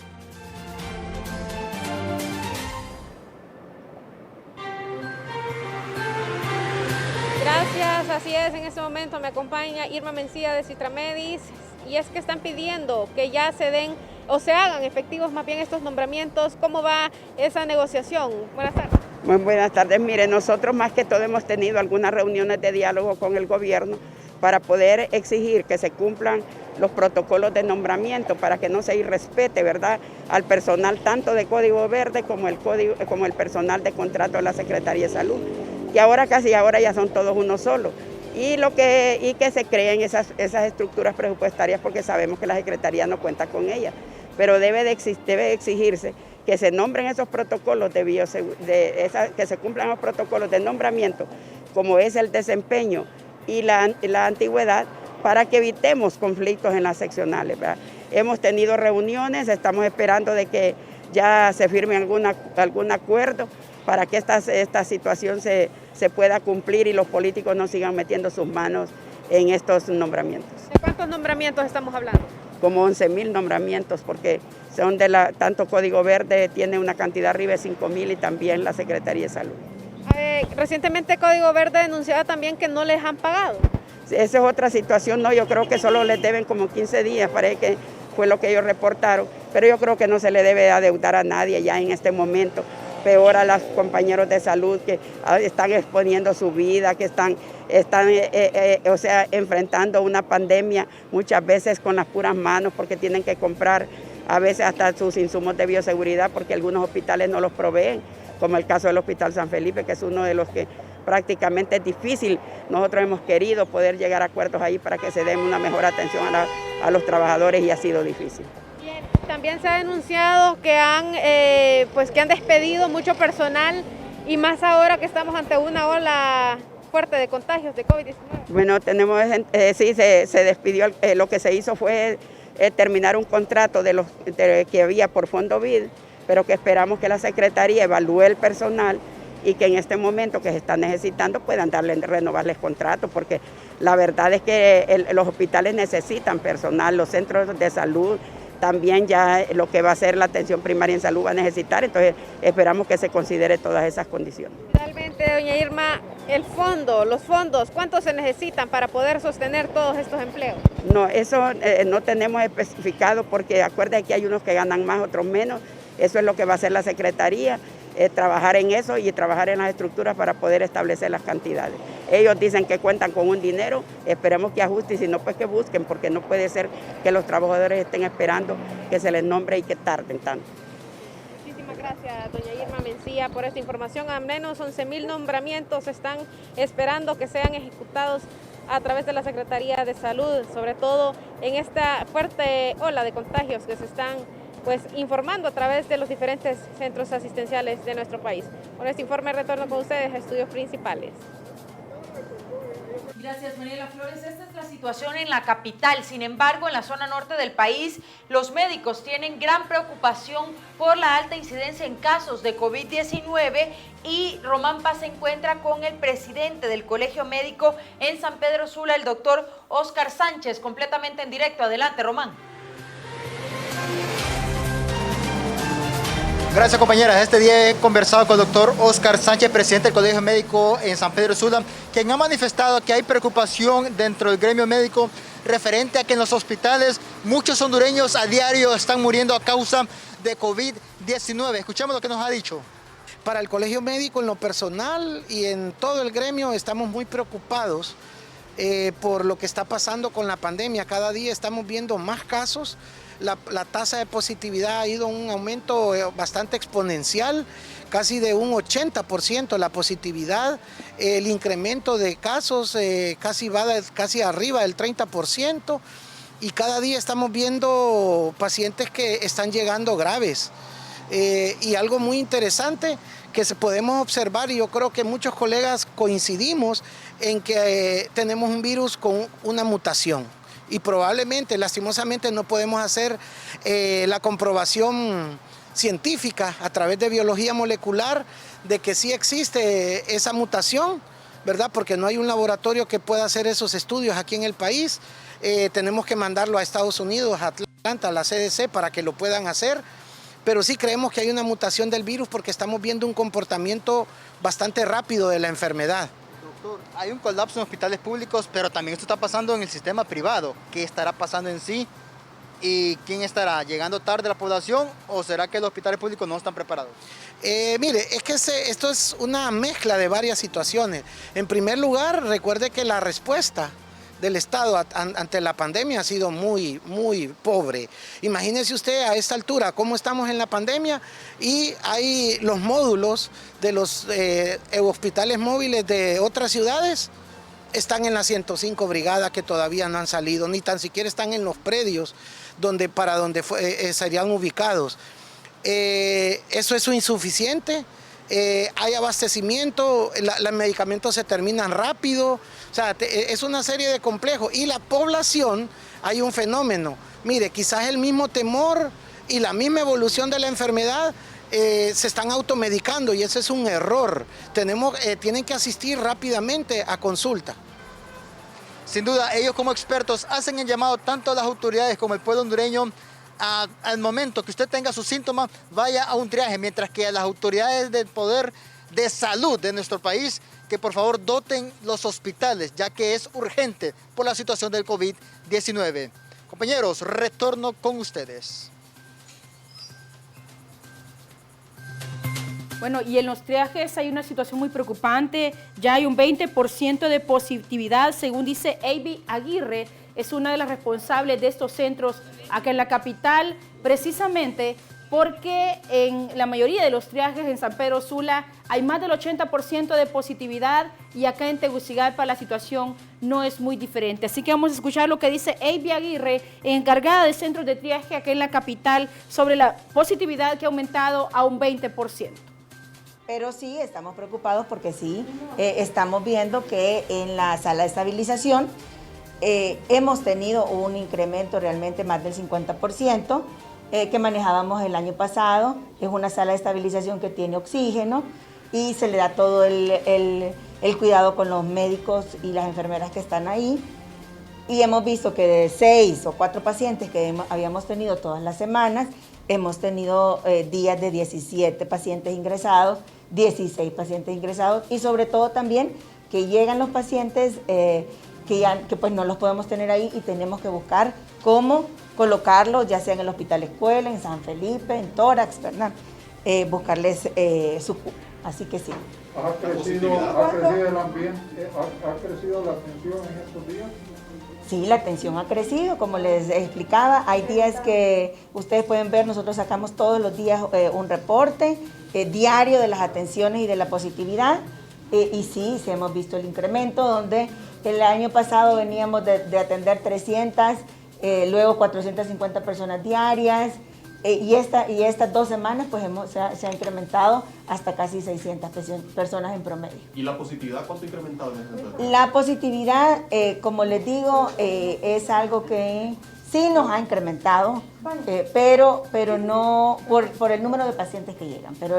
Gracias, así es, en este momento me acompaña Irma Mencía de Citramedis y es que están pidiendo que ya se den o se hagan efectivos más bien estos nombramientos. ¿Cómo va esa negociación? Buenas tardes. Muy buenas tardes. Mire, nosotros más que todo hemos tenido algunas reuniones de diálogo con el gobierno para poder exigir que se cumplan los protocolos de nombramiento para que no se irrespete, ¿verdad?, al personal tanto de Código Verde como el personal de contrato de la Secretaría de Salud, que ahora ya son todos uno solo. Y que se creen esas estructuras presupuestarias, porque sabemos que la Secretaría no cuenta con ellas. Pero debe exigirse que se nombren esos protocolos que se cumplan los protocolos de nombramiento, como es el desempeño y la antigüedad, para que evitemos conflictos en las seccionales, ¿verdad? Hemos tenido reuniones, estamos esperando de que ya se firme algún acuerdo para que esta situación se pueda cumplir y los políticos no sigan metiendo sus manos en estos nombramientos. ¿De cuántos nombramientos estamos hablando? Como 11.000 nombramientos, porque son tanto Código Verde tiene una cantidad arriba de 5.000 y también la Secretaría de Salud. Recientemente Código Verde denunciaba también que no les han pagado. Esa es otra situación, no, yo creo que solo les deben como 15 días, parece que fue lo que ellos reportaron, pero yo creo que no se le debe adeudar a nadie ya en este momento, peor a los compañeros de salud que están exponiendo su vida, que están enfrentando una pandemia muchas veces con las puras manos porque tienen que comprar a veces hasta sus insumos de bioseguridad porque algunos hospitales no los proveen, como el caso del Hospital San Felipe, que es uno de los que prácticamente es difícil. Nosotros hemos querido poder llegar a acuerdos ahí para que se den una mejor atención a los trabajadores y ha sido difícil. Bien, también se ha denunciado que han despedido mucho personal y más ahora que estamos ante una ola fuerte de contagios de COVID-19. Bueno, sí, se despidió, lo que se hizo fue terminar un contrato que había por Fondo BID, pero que esperamos que la Secretaría evalúe el personal y que en este momento que se está necesitando puedan renovarles contratos, porque la verdad es que los hospitales necesitan personal, los centros de salud también ya lo que va a ser la atención primaria en salud va a necesitar, entonces esperamos que se considere todas esas condiciones. Finalmente, doña Irma, los fondos, ¿cuántos se necesitan para poder sostener todos estos empleos? No, eso no tenemos especificado porque acuérdense que hay unos que ganan más, otros menos, eso es lo que va a hacer la Secretaría. Trabajar en eso y trabajar en las estructuras para poder establecer las cantidades. Ellos dicen que cuentan con un dinero, esperemos que ajuste y si no, pues que busquen, porque no puede ser que los trabajadores estén esperando que se les nombre y que tarden tanto. Muchísimas gracias, doña Irma Mencía, por esta información. Al menos 11.000 nombramientos están esperando que sean ejecutados a través de la Secretaría de Salud, sobre todo en esta fuerte ola de contagios que se están informando a través de los diferentes centros asistenciales de nuestro país. Con este informe retorno con ustedes a estudios principales. Gracias, Mariela Flores. Esta es la situación en la capital. Sin embargo, en la zona norte del país, los médicos tienen gran preocupación por la alta incidencia en casos de COVID-19 y Román Paz se encuentra con el presidente del Colegio Médico en San Pedro Sula, el doctor Óscar Sánchez, completamente en directo. Adelante, Román. Gracias, compañeras. Este día he conversado con el doctor Óscar Sánchez, presidente del Colegio Médico en San Pedro Sula, quien ha manifestado que hay preocupación dentro del gremio médico referente a que en los hospitales muchos hondureños a diario están muriendo a causa de COVID-19. Escuchemos lo que nos ha dicho. Para el Colegio Médico, en lo personal y en todo el gremio, estamos muy preocupados por lo que está pasando con la pandemia. Cada día estamos viendo más casos. La tasa de positividad ha ido a un aumento bastante exponencial, casi de un 80% la positividad. El incremento de casos casi arriba del 30%, y cada día estamos viendo pacientes que están llegando graves. Y algo muy interesante que podemos observar, y yo creo que muchos colegas coincidimos en que tenemos un virus con una mutación. Y probablemente, lastimosamente, no podemos hacer la comprobación científica a través de biología molecular de que sí existe esa mutación, ¿verdad? Porque no hay un laboratorio que pueda hacer esos estudios aquí en el país. Tenemos que mandarlo a Estados Unidos, a Atlanta, a la CDC, para que lo puedan hacer. Pero sí creemos que hay una mutación del virus porque estamos viendo un comportamiento bastante rápido de la enfermedad. Doctor, hay un colapso en hospitales públicos, pero también esto está pasando en el sistema privado. ¿Qué estará pasando en sí? ¿Y quién estará? ¿Llegando tarde a la población o será que los hospitales públicos no están preparados? Mire, es que esto es una mezcla de varias situaciones. En primer lugar, recuerde que la respuesta del Estado ante la pandemia ha sido muy, muy pobre. Imagínese usted a esta altura cómo estamos en la pandemia y hay los módulos de los hospitales móviles de otras ciudades, están en la 105 Brigada, que todavía no han salido, ni tan siquiera están en los predios para donde serían ubicados. Eso es insuficiente. Hay abastecimiento, los medicamentos se terminan rápido, o sea, es una serie de complejos. Y la población, hay un fenómeno, mire, quizás el mismo temor y la misma evolución de la enfermedad se están automedicando y ese es un error. Tienen que asistir rápidamente a consulta. Sin duda, ellos como expertos hacen el llamado tanto a las autoridades como al pueblo hondureño al momento que usted tenga sus síntomas, vaya a un triaje, mientras que a las autoridades del poder de salud de nuestro país, que por favor doten los hospitales, ya que es urgente por la situación del COVID-19. Compañeros, retorno con ustedes. Bueno, y en los triajes hay una situación muy preocupante. Ya hay un 20% de positividad, según dice Avi Aguirre, es una de las responsables de estos centros acá en la capital, precisamente porque en la mayoría de los triajes en San Pedro Sula hay más del 80% de positividad y acá en Tegucigalpa la situación no es muy diferente. Así que vamos a escuchar lo que dice Avi Aguirre, encargada de centros de triaje acá en la capital, sobre la positividad que ha aumentado a un 20%. Pero sí, estamos preocupados porque sí, estamos viendo que en la sala de estabilización hemos tenido un incremento realmente más del 50% que manejábamos el año pasado. Es una sala de estabilización que tiene oxígeno y se le da todo el cuidado con los médicos y las enfermeras que están ahí. Y hemos visto que de 6 o 4 pacientes que habíamos tenido todas las semanas, hemos tenido días de 17 pacientes ingresados, 16 pacientes ingresados y sobre todo también que llegan los pacientes que pues no los podemos tener ahí y tenemos que buscar cómo colocarlos, ya sea en el Hospital Escuela, en San Felipe, en Tórax, ¿verdad? Buscarles su... Así que sí. ¿Ha crecido el ambiente? ¿Ha crecido la atención en estos días? Sí, la atención ha crecido, como les explicaba. Hay días que ustedes pueden ver, nosotros sacamos todos los días un reporte diario de las atenciones y de la positividad. Y sí, hemos visto el incremento, donde el año pasado veníamos de atender 300, luego 450 personas diarias. Y estas 2 semanas pues se ha incrementado hasta casi 600 personas en promedio. ¿Y la positividad cuánto ha incrementado en ese sentido? La positividad, como les digo, es algo que sí nos ha incrementado, pero no por el número de pacientes que llegan. Pero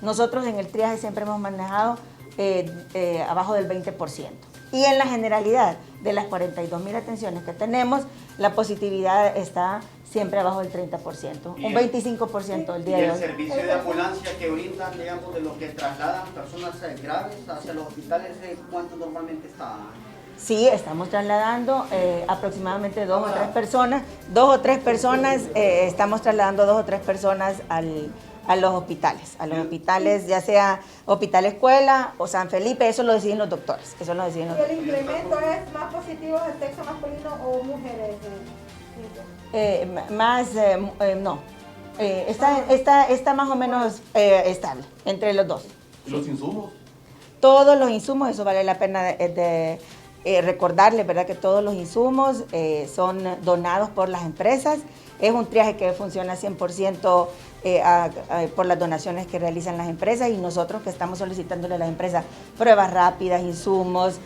nosotros en el triaje siempre hemos manejado abajo del 20%. Y en la generalidad de las 42.000 atenciones que tenemos, la positividad está siempre abajo del 30%, un 25% el día de hoy. ¿Y el servicio de ambulancia que brindan, digamos, de los que trasladan personas graves hacia los hospitales, cuánto normalmente está? Sí, estamos trasladando aproximadamente 2 o 3 personas. 2 o 3 personas, estamos trasladando 2 o 3 personas a los hospitales, ya sea Hospital Escuela o San Felipe, eso lo deciden los doctores. ¿Y el incremento es más positivo del sexo masculino o mujeres? No. Está más o menos estable entre los dos. ¿Y los insumos? Todos los insumos, eso vale la pena de recordarles, ¿verdad? Que todos los insumos son donados por las empresas. Es un triaje que funciona 100% por las donaciones que realizan las empresas y nosotros que estamos solicitándole a las empresas pruebas rápidas, insumos,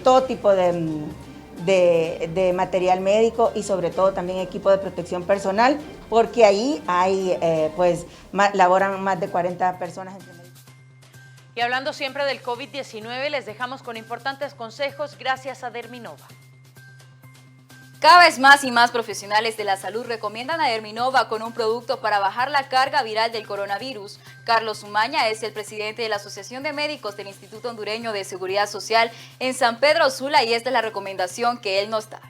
todo tipo de material médico y sobre todo también equipo de protección personal, porque ahí hay, laboran más de 40 personas. Y hablando siempre del COVID-19, les dejamos con importantes consejos gracias a Derminova. Cada vez más y más profesionales de la salud recomiendan a Derminova con un producto para bajar la carga viral del coronavirus. Carlos Umaña es el presidente de la Asociación de Médicos del Instituto Hondureño de Seguridad Social en San Pedro Sula y esta es la recomendación que él nos da.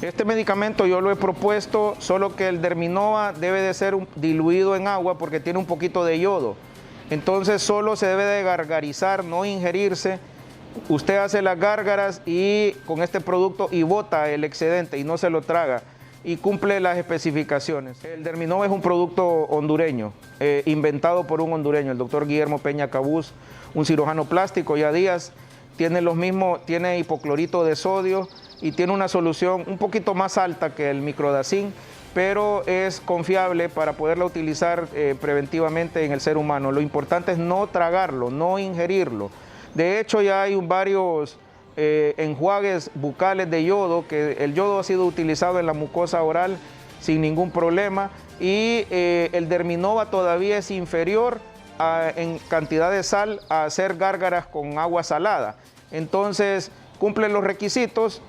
Este medicamento yo lo he propuesto, solo que el Derminova debe de ser diluido en agua porque tiene un poquito de yodo. Entonces solo se debe de gargarizar, no ingerirse. Usted hace las gárgaras y con este producto y bota el excedente y no se lo traga y cumple las especificaciones. El Derminova es un producto hondureño, inventado por un hondureño, el doctor Guillermo Peña Cabús, un cirujano plástico ya días, tiene hipoclorito de sodio y tiene una solución un poquito más alta que el microdacin, pero es confiable para poderla utilizar preventivamente en el ser humano. Lo importante es no tragarlo, no ingerirlo. De hecho, ya hay varios enjuagues bucales de yodo, que el yodo ha sido utilizado en la mucosa oral sin ningún problema, y el Derminova todavía es inferior en cantidad de sal a hacer gárgaras con agua salada. Entonces cumple los requisitos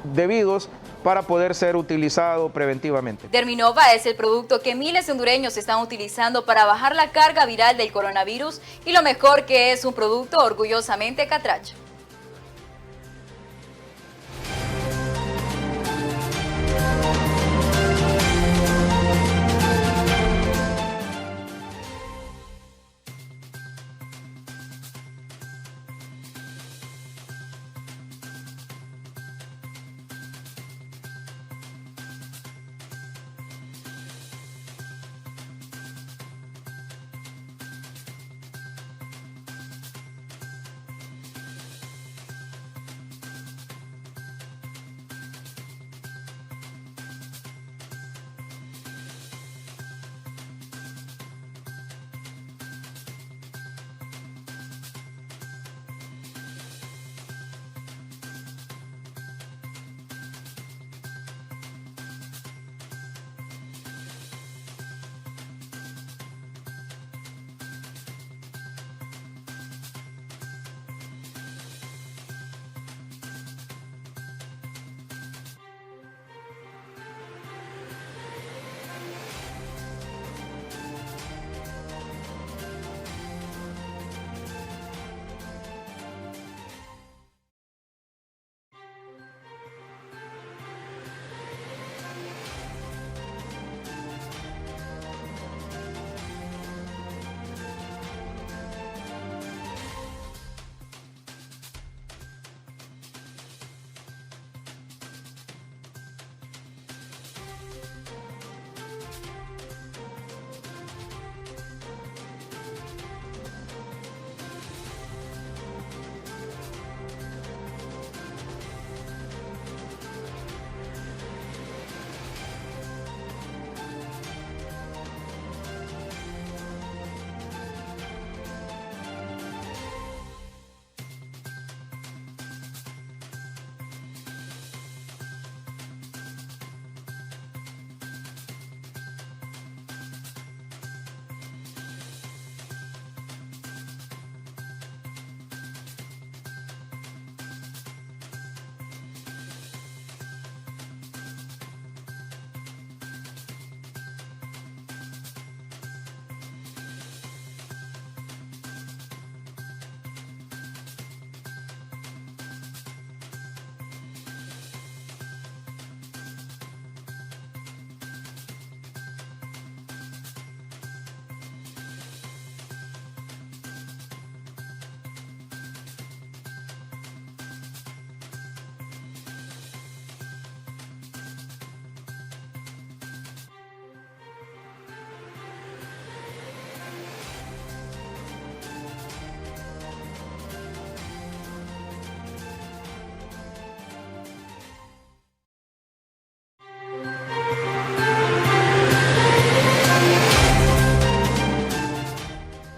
debidos para poder ser utilizado preventivamente. Derminova es el producto que miles de hondureños están utilizando para bajar la carga viral del coronavirus, y lo mejor que es un producto orgullosamente catracho.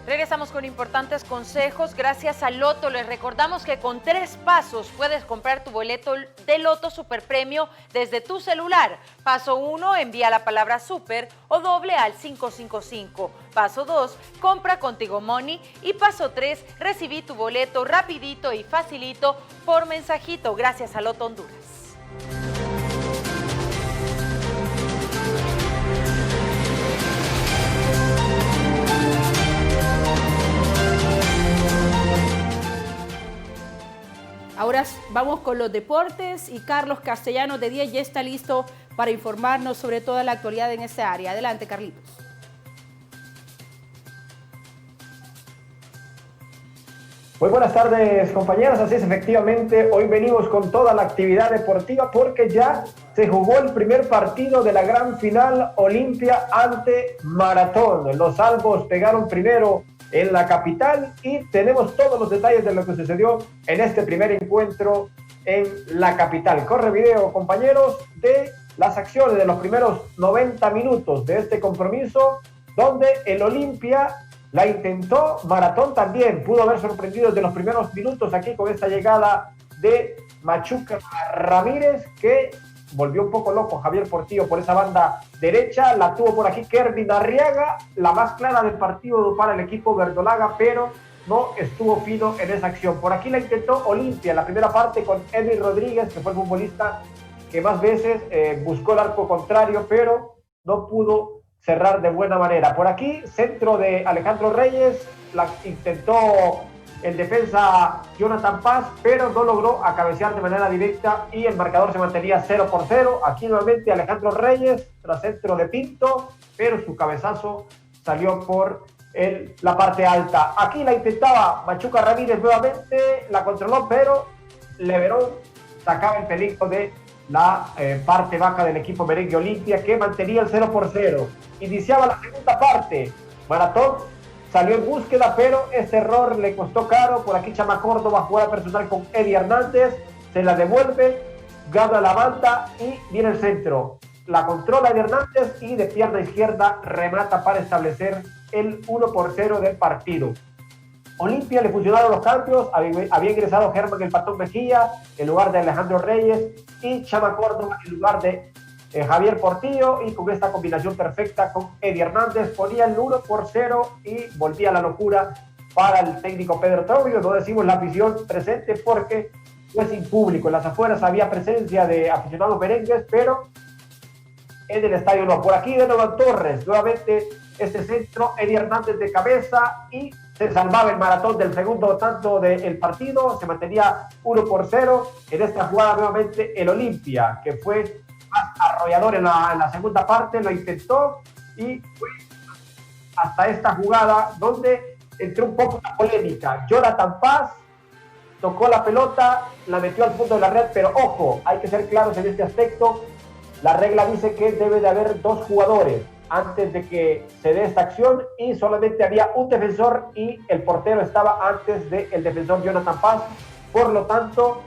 Regresamos con importantes consejos gracias a Loto. Les recordamos que con 3 pasos puedes comprar tu boleto de Loto Superpremio desde tu celular. Paso 1, envía la palabra super o doble al 555. Paso 2, compra con Tigo Money. Y paso 3, recibí tu boleto rapidito y facilito por mensajito gracias a Loto Honduras. Ahora vamos con los deportes y Carlos Castellanos de 10 ya está listo para informarnos sobre toda la actualidad en esta área. Adelante, Carlitos. Muy buenas tardes, compañeros. Así es, efectivamente, hoy venimos con toda la actividad deportiva porque ya se jugó el primer partido de la gran final Olimpia ante Maratón. Los albos pegaron primero en la capital y tenemos todos los detalles de lo que sucedió en este primer encuentro en la capital. Corre video, compañeros, de las acciones de los primeros 90 minutos de este compromiso, donde el Olimpia la intentó, Maratón también pudo haber sorprendido desde los primeros minutos aquí con esta llegada de Machuca Ramírez, que volvió un poco loco Javier Portillo por esa banda derecha, la tuvo por aquí Kervin Arriaga, la más clara del partido para el equipo verdolaga, pero no estuvo fino en esa acción. Por aquí la intentó Olimpia en la primera parte con Edwin Rodríguez, que fue el futbolista que más veces buscó el arco contrario, pero no pudo cerrar de buena manera. Por aquí, centro de Alejandro Reyes, la intentó el defensa Jonathan Paz, pero no logró acabecear de manera directa y el marcador se mantenía 0-0. Aquí nuevamente Alejandro Reyes, tras centro de Pinto, pero su cabezazo salió por la parte alta. Aquí la intentaba Machuca Ramírez nuevamente, la controló, pero Leverón sacaba el peligro de la parte baja del equipo merengue Olimpia, que mantenía el 0-0. Iniciaba la segunda parte, Maratón salió en búsqueda, pero este error le costó caro. Por aquí Chama Córdoba, jugada personal con Eddie Hernández, se la devuelve, gana la banda y viene el centro. La controla Eddie Hernández y de pierna izquierda remata para establecer el 1-0 del partido. Olimpia le funcionaron los cambios, había ingresado Germán el Patón Mejía en lugar de Alejandro Reyes y Chama Córdoba en lugar de Javier Portillo, y con esta combinación perfecta con Eddie Hernández ponía el 1-0 y volvía la locura para el técnico Pedro Troglio. No decimos la afición presente porque fue sin público. En las afueras había presencia de aficionados merengues, pero en el estadio no. Por aquí de Nolan Torres, nuevamente este centro, Eddie Hernández de cabeza y se salvaba el Maratón del segundo tanto del partido, se mantenía 1-0. En esta jugada nuevamente el Olimpia, que fue más arrollador en la segunda parte, lo intentó y fue hasta esta jugada donde entró un poco la polémica. Jonathan Paz tocó la pelota, la metió al fondo de la red, pero ojo, hay que ser claros en este aspecto. La regla dice que debe de haber 2 jugadores antes de que se dé esta acción y solamente había un defensor y el portero estaba antes del defensor Jonathan Paz. Por lo tanto,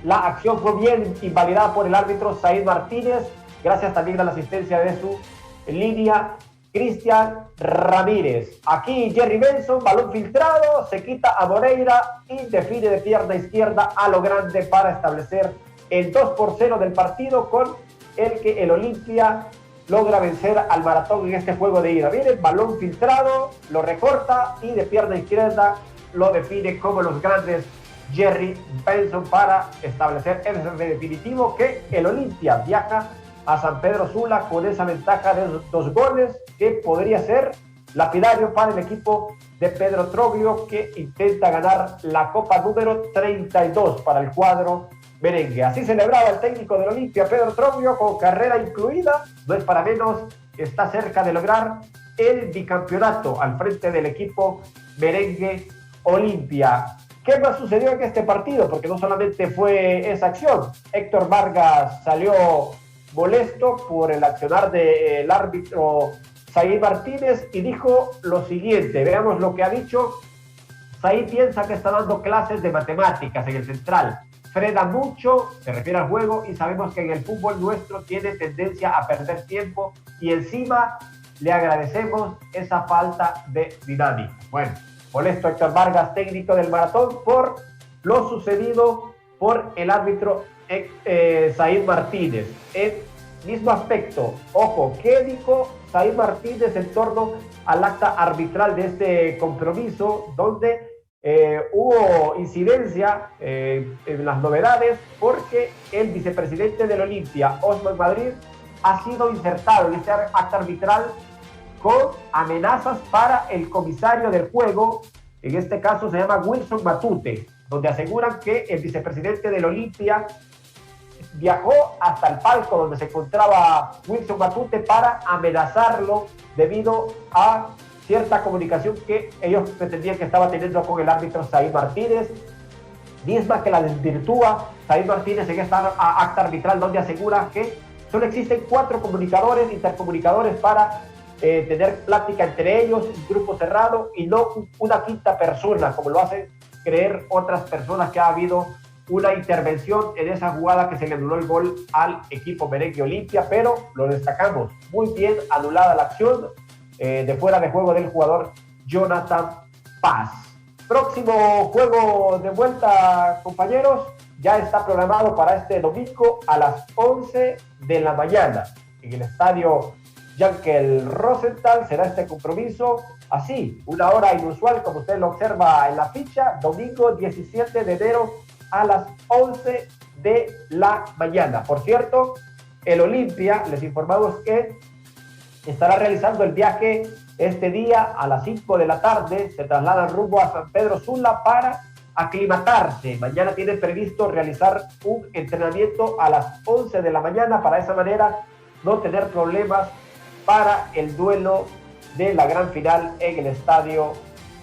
la acción fue bien invalidada por el árbitro Said Martínez, gracias también a la asistencia de su línea Cristian Ramírez. Aquí Jerry Benson, balón filtrado, se quita a Moreira y define de pierna izquierda a lo grande para establecer el 2-0 del partido, con el que el Olimpia logra vencer al Maratón en este juego de ida. Miren, balón filtrado, lo recorta y de pierna izquierda lo define como los grandes Jerry Benson para establecer el definitivo que el Olimpia viaja a San Pedro Sula con esa ventaja de 2 goles que podría ser lapidario para el equipo de Pedro Troglio, que intenta ganar la Copa número 32 para el cuadro merengue. Así celebraba el técnico del Olimpia, Pedro Troglio, con carrera incluida. No es para menos, está cerca de lograr el bicampeonato al frente del equipo merengue Olimpia. ¿Qué más sucedió en este partido? Porque no solamente fue esa acción. Héctor Vargas salió molesto por el accionar del árbitro Said Martínez y dijo lo siguiente. Veamos lo que ha dicho. Said piensa que está dando clases de matemáticas en el central. Frena mucho, se refiere al juego, y sabemos que en el fútbol nuestro tiene tendencia a perder tiempo y encima le agradecemos esa falta de dinámica. Bueno, molesto Héctor Vargas, técnico del Maratón, por lo sucedido por el árbitro Said Martínez. En mismo aspecto, ojo, ¿qué dijo Said Martínez en torno al acta arbitral de este compromiso, donde hubo incidencia en las novedades, porque el vicepresidente del Olimpia, Osman Madrid, ha sido insertado en este acta arbitral con amenazas para el comisario del juego? En este caso se llama Wilson Matute, donde aseguran que el vicepresidente del Olimpia viajó hasta el palco donde se encontraba Wilson Matute para amenazarlo debido a cierta comunicación que ellos pretendían que estaba teniendo con el árbitro Said Martínez, misma que la desvirtúa Said Martínez en esta acta arbitral, donde asegura que solo existen 4 comunicadores, intercomunicadores, para tener plática entre ellos, un grupo cerrado, y no una quinta persona, como lo hacen creer otras personas, que ha habido una intervención en esa jugada que se le anuló el gol al equipo merengue Olimpia, pero lo destacamos, muy bien anulada la acción de fuera de juego del jugador Jonathan Paz. Próximo juego de vuelta, compañeros, ya está programado para este domingo a las 11 de la mañana. En el estadio Yankel Rosenthal será este compromiso, así, una hora inusual, como usted lo observa en la ficha, domingo 17 de enero a las 11 de la mañana. Por cierto, el Olimpia, les informamos que estará realizando el viaje este día a las 5 de la tarde, se trasladan rumbo a San Pedro Sula para aclimatarse. Mañana tiene previsto realizar un entrenamiento a las 11 de la mañana, para esa manera no tener problemas para el duelo de la gran final en el estadio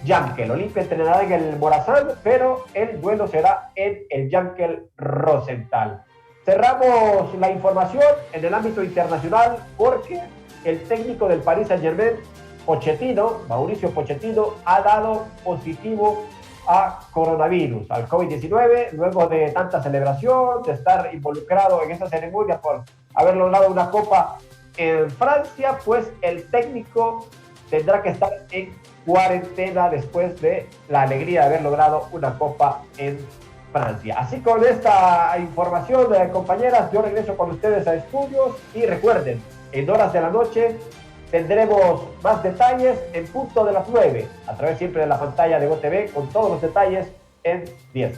Yankel. Olimpia entrenará en el Morazán, pero el duelo será en el Yankel Rosenthal. Cerramos la información en el ámbito internacional porque el técnico del Paris Saint-Germain, Pochettino, Mauricio Pochettino, ha dado positivo a coronavirus, al COVID-19, luego de tanta celebración, de estar involucrado en esa ceremonia por haber logrado una copa en Francia, pues el técnico tendrá que estar en cuarentena después de la alegría de haber logrado una copa en Francia. Así con esta información, compañeras, yo regreso con ustedes a estudios y recuerden, en horas de la noche tendremos más detalles en punto de las 9, a través siempre de la pantalla de GOTV, con todos los detalles en 10.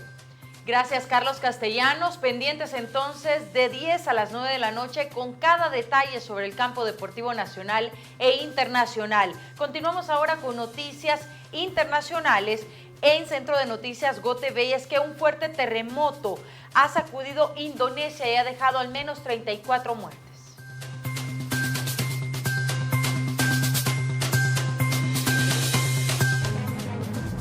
Gracias, Carlos Castellanos. Pendientes entonces de 10 a las 9 de la noche con cada detalle sobre el campo deportivo nacional e internacional. Continuamos ahora con noticias internacionales en Centro de Noticias GOTV, y es que un fuerte terremoto ha sacudido Indonesia y ha dejado al menos 34 muertes.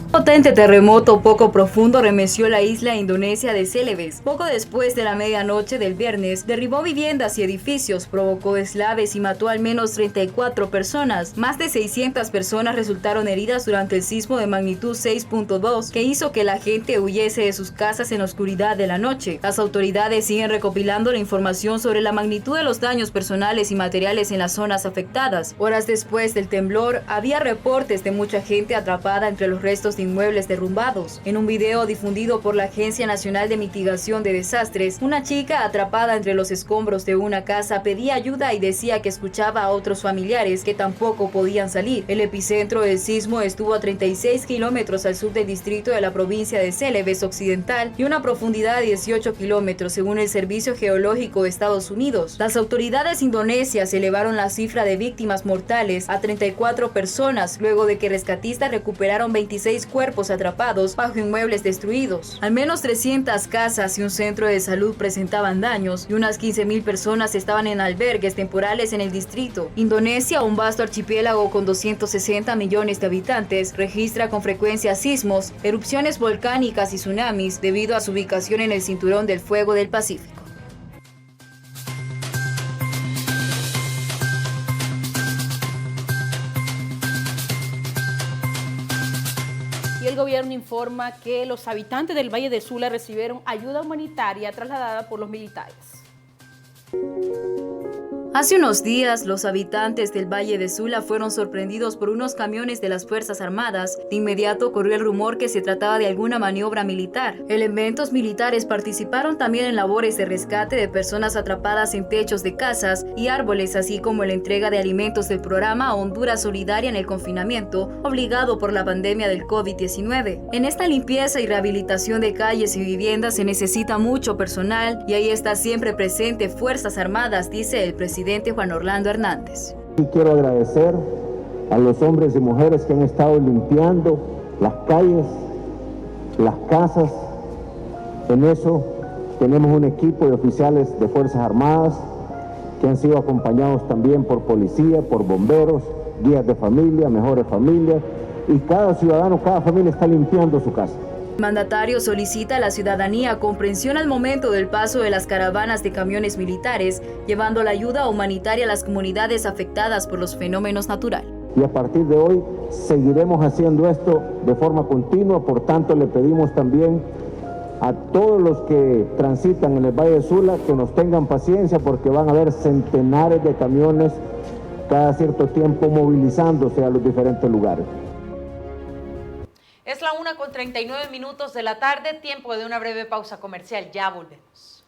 Un potente terremoto poco profundo remeció la isla indonesia de Celebes. Poco después de la medianoche del viernes, derribó viviendas y edificios, provocó deslaves y mató al menos 34 personas. Más de 600 personas resultaron heridas durante el sismo de magnitud 6.2 que hizo que la gente huyese de sus casas en la oscuridad de la noche. Las autoridades siguen recopilando la información sobre la magnitud de los daños personales y materiales en las zonas afectadas. Horas después del temblor, había reportes de mucha gente atrapada entre los restos de inmuebles derrumbados. En un video difundido por la Agencia Nacional de Mitigación de Desastres, una chica atrapada entre los escombros de una casa pedía ayuda y decía que escuchaba a otros familiares que tampoco podían salir. El epicentro del sismo estuvo a 36 kilómetros al sur del distrito de la provincia de Celebes Occidental y una profundidad de 18 kilómetros según el Servicio Geológico de Estados Unidos. Las autoridades indonesias elevaron la cifra de víctimas mortales a 34 personas luego de que rescatistas recuperaron 26 cuerpos atrapados bajo inmuebles destruidos. Al menos 300 casas y un centro de salud presentaban daños y unas 15.000 personas estaban en albergues temporales en el distrito. Indonesia, un vasto archipiélago con 260 millones de habitantes, registra con frecuencia sismos, erupciones volcánicas y tsunamis debido a su ubicación en el cinturón del fuego del Pacífico. El gobierno informa que los habitantes del Valle de Sula recibieron ayuda humanitaria trasladada por los militares. Hace unos días, los habitantes del Valle de Sula fueron sorprendidos por unos camiones de las Fuerzas Armadas. De inmediato corrió el rumor que se trataba de alguna maniobra militar. Elementos militares participaron también en labores de rescate de personas atrapadas en techos de casas y árboles, así como en la entrega de alimentos del programa Honduras Solidaria en el confinamiento, obligado por la pandemia del COVID-19. En esta limpieza y rehabilitación de calles y viviendas se necesita mucho personal y ahí está siempre presente Fuerzas Armadas, dice el presidente Juan Orlando Hernández. Quiero agradecer a los hombres y mujeres que han estado limpiando las calles, las casas. En eso tenemos un equipo de oficiales de Fuerzas Armadas que han sido acompañados también por policía, por bomberos, guías de familia, mejores familias, y cada ciudadano, cada familia está limpiando su casa. El mandatario solicita a la ciudadanía comprensión al momento del paso de las caravanas de camiones militares, llevando la ayuda humanitaria a las comunidades afectadas por los fenómenos naturales. Y a partir de hoy seguiremos haciendo esto de forma continua, por tanto le pedimos también a todos los que transitan en el Valle de Sula que nos tengan paciencia porque van a haber centenares de camiones cada cierto tiempo movilizándose a los diferentes lugares. Es la la 1:39 de la tarde, tiempo de una breve pausa comercial. Ya volvemos.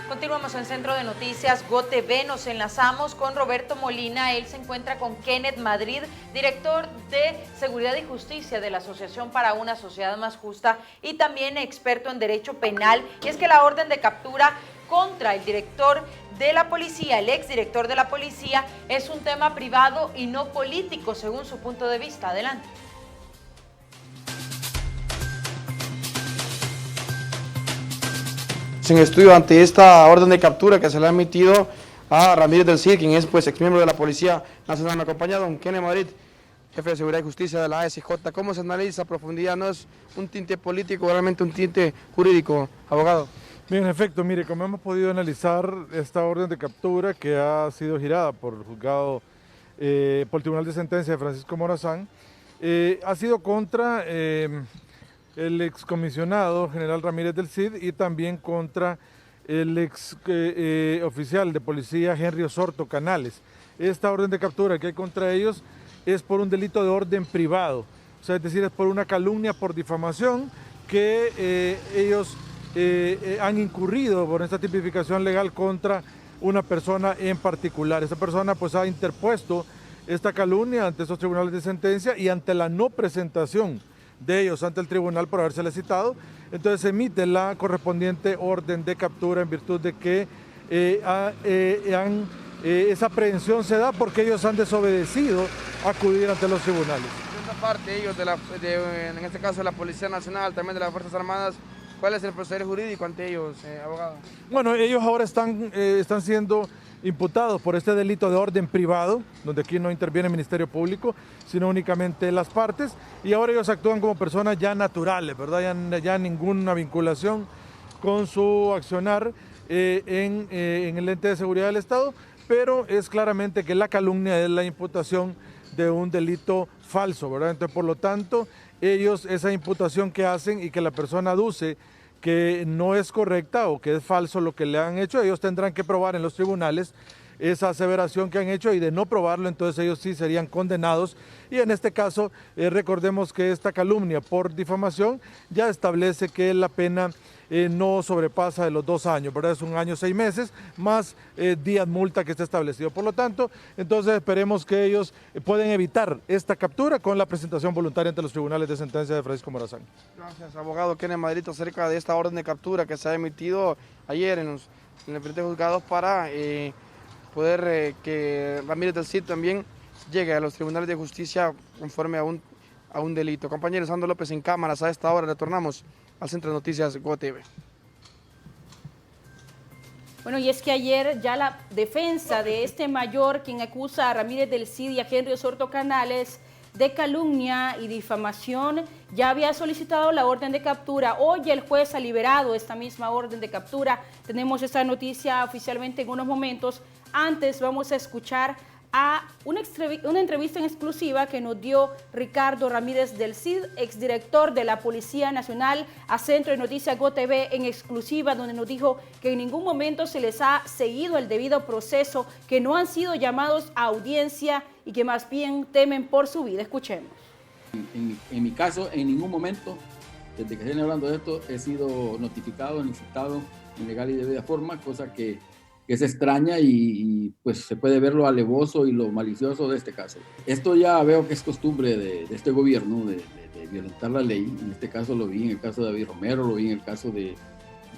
Continuamos en Centro de Noticias GOTV, nos enlazamos con Roberto Molina, él se encuentra con Kenneth Madrid, director de Seguridad y Justicia de la Asociación para una Sociedad Más Justa y también experto en Derecho Penal, y es que la orden de captura contra el director de la policía, el exdirector de la policía, es un tema privado y no político, según su punto de vista. Adelante. En estudio ante esta orden de captura que se le ha emitido a Ramírez del Cid, quien es pues exmiembro de la Policía Nacional. Me acompaña don Kenneth Madrid, jefe de Seguridad y Justicia de la ASJ. ¿Cómo se analiza a profundidad? ¿No es un tinte político, realmente un tinte jurídico, abogado? Bien, en efecto, mire, como hemos podido analizar esta orden de captura que ha sido girada por el juzgado, por el Tribunal de Sentencia de Francisco Morazán, ha sido contra el excomisionado general Ramírez del Cid y también contra el ex oficial de policía Henry Osorto Canales. Esta orden de captura que hay contra ellos es por un delito de orden privado, o sea, es decir, es por una calumnia por difamación que ellos han incurrido por esta tipificación legal contra una persona en particular. Esta persona pues ha interpuesto esta calumnia ante estos tribunales de sentencia y ante la no presentación de ellos ante el tribunal por habérsele citado, entonces se emite la correspondiente orden de captura en virtud de que esa aprehensión se da porque ellos han desobedecido acudir ante los tribunales. Por esta parte, ellos, en este caso de la Policía Nacional, también de las Fuerzas Armadas, ¿cuál es el proceder jurídico ante ellos, abogado? Bueno, ellos ahora están siendo imputados por este delito de orden privado, donde aquí no interviene el Ministerio Público, sino únicamente las partes, y ahora ellos actúan como personas ya naturales, ¿verdad? Ya ninguna vinculación con su accionar en el ente de seguridad del Estado, pero es claramente que la calumnia es la imputación de un delito falso, ¿verdad? Entonces, por lo tanto, ellos esa imputación que hacen y que la persona aduce que no es correcta o que es falso lo que le han hecho, ellos tendrán que probar en los tribunales esa aseveración que han hecho, y de no probarlo, entonces ellos sí serían condenados. Y en este caso, recordemos que esta calumnia por difamación ya establece que la pena no sobrepasa de los 2 años, ¿verdad? Es 1 año 6 meses más días multa que está establecido. Por lo tanto, entonces esperemos que ellos pueden evitar esta captura con la presentación voluntaria ante los tribunales de sentencia de Francisco Morazán. Gracias, abogado Kenneth Madrid, acerca de esta orden de captura que se ha emitido ayer en los diferentes juzgados para poder que Ramírez del Cid también llegue a los tribunales de justicia conforme a un delito. Compañeros, Sandro López en cámaras a esta hora. Retornamos al Centro de Noticias GOTV. Bueno, y es que ayer ya la defensa de este mayor, quien acusa a Ramírez del Cid y a Henry Osorto Canales de calumnia y difamación, ya había solicitado la orden de captura. Hoy el juez ha liberado esta misma orden de captura. Tenemos esta noticia oficialmente en unos momentos. Antes vamos a escuchar a una entrevista en exclusiva que nos dio Ricardo Ramírez del Cid, exdirector de la Policía Nacional, a Centro de Noticias GOTV en exclusiva, donde nos dijo que en ningún momento se les ha seguido el debido proceso, que no han sido llamados a audiencia y que más bien temen por su vida. Escuchemos. En mi caso, en ningún momento, desde que estén hablando de esto, he sido notificado ni citado en legal y debida forma, cosa que es extraña y pues se puede ver lo alevoso y lo malicioso de este caso. Esto ya veo que es costumbre de este gobierno de violentar la ley. En este caso lo vi en el caso de David Romero, lo vi en el caso de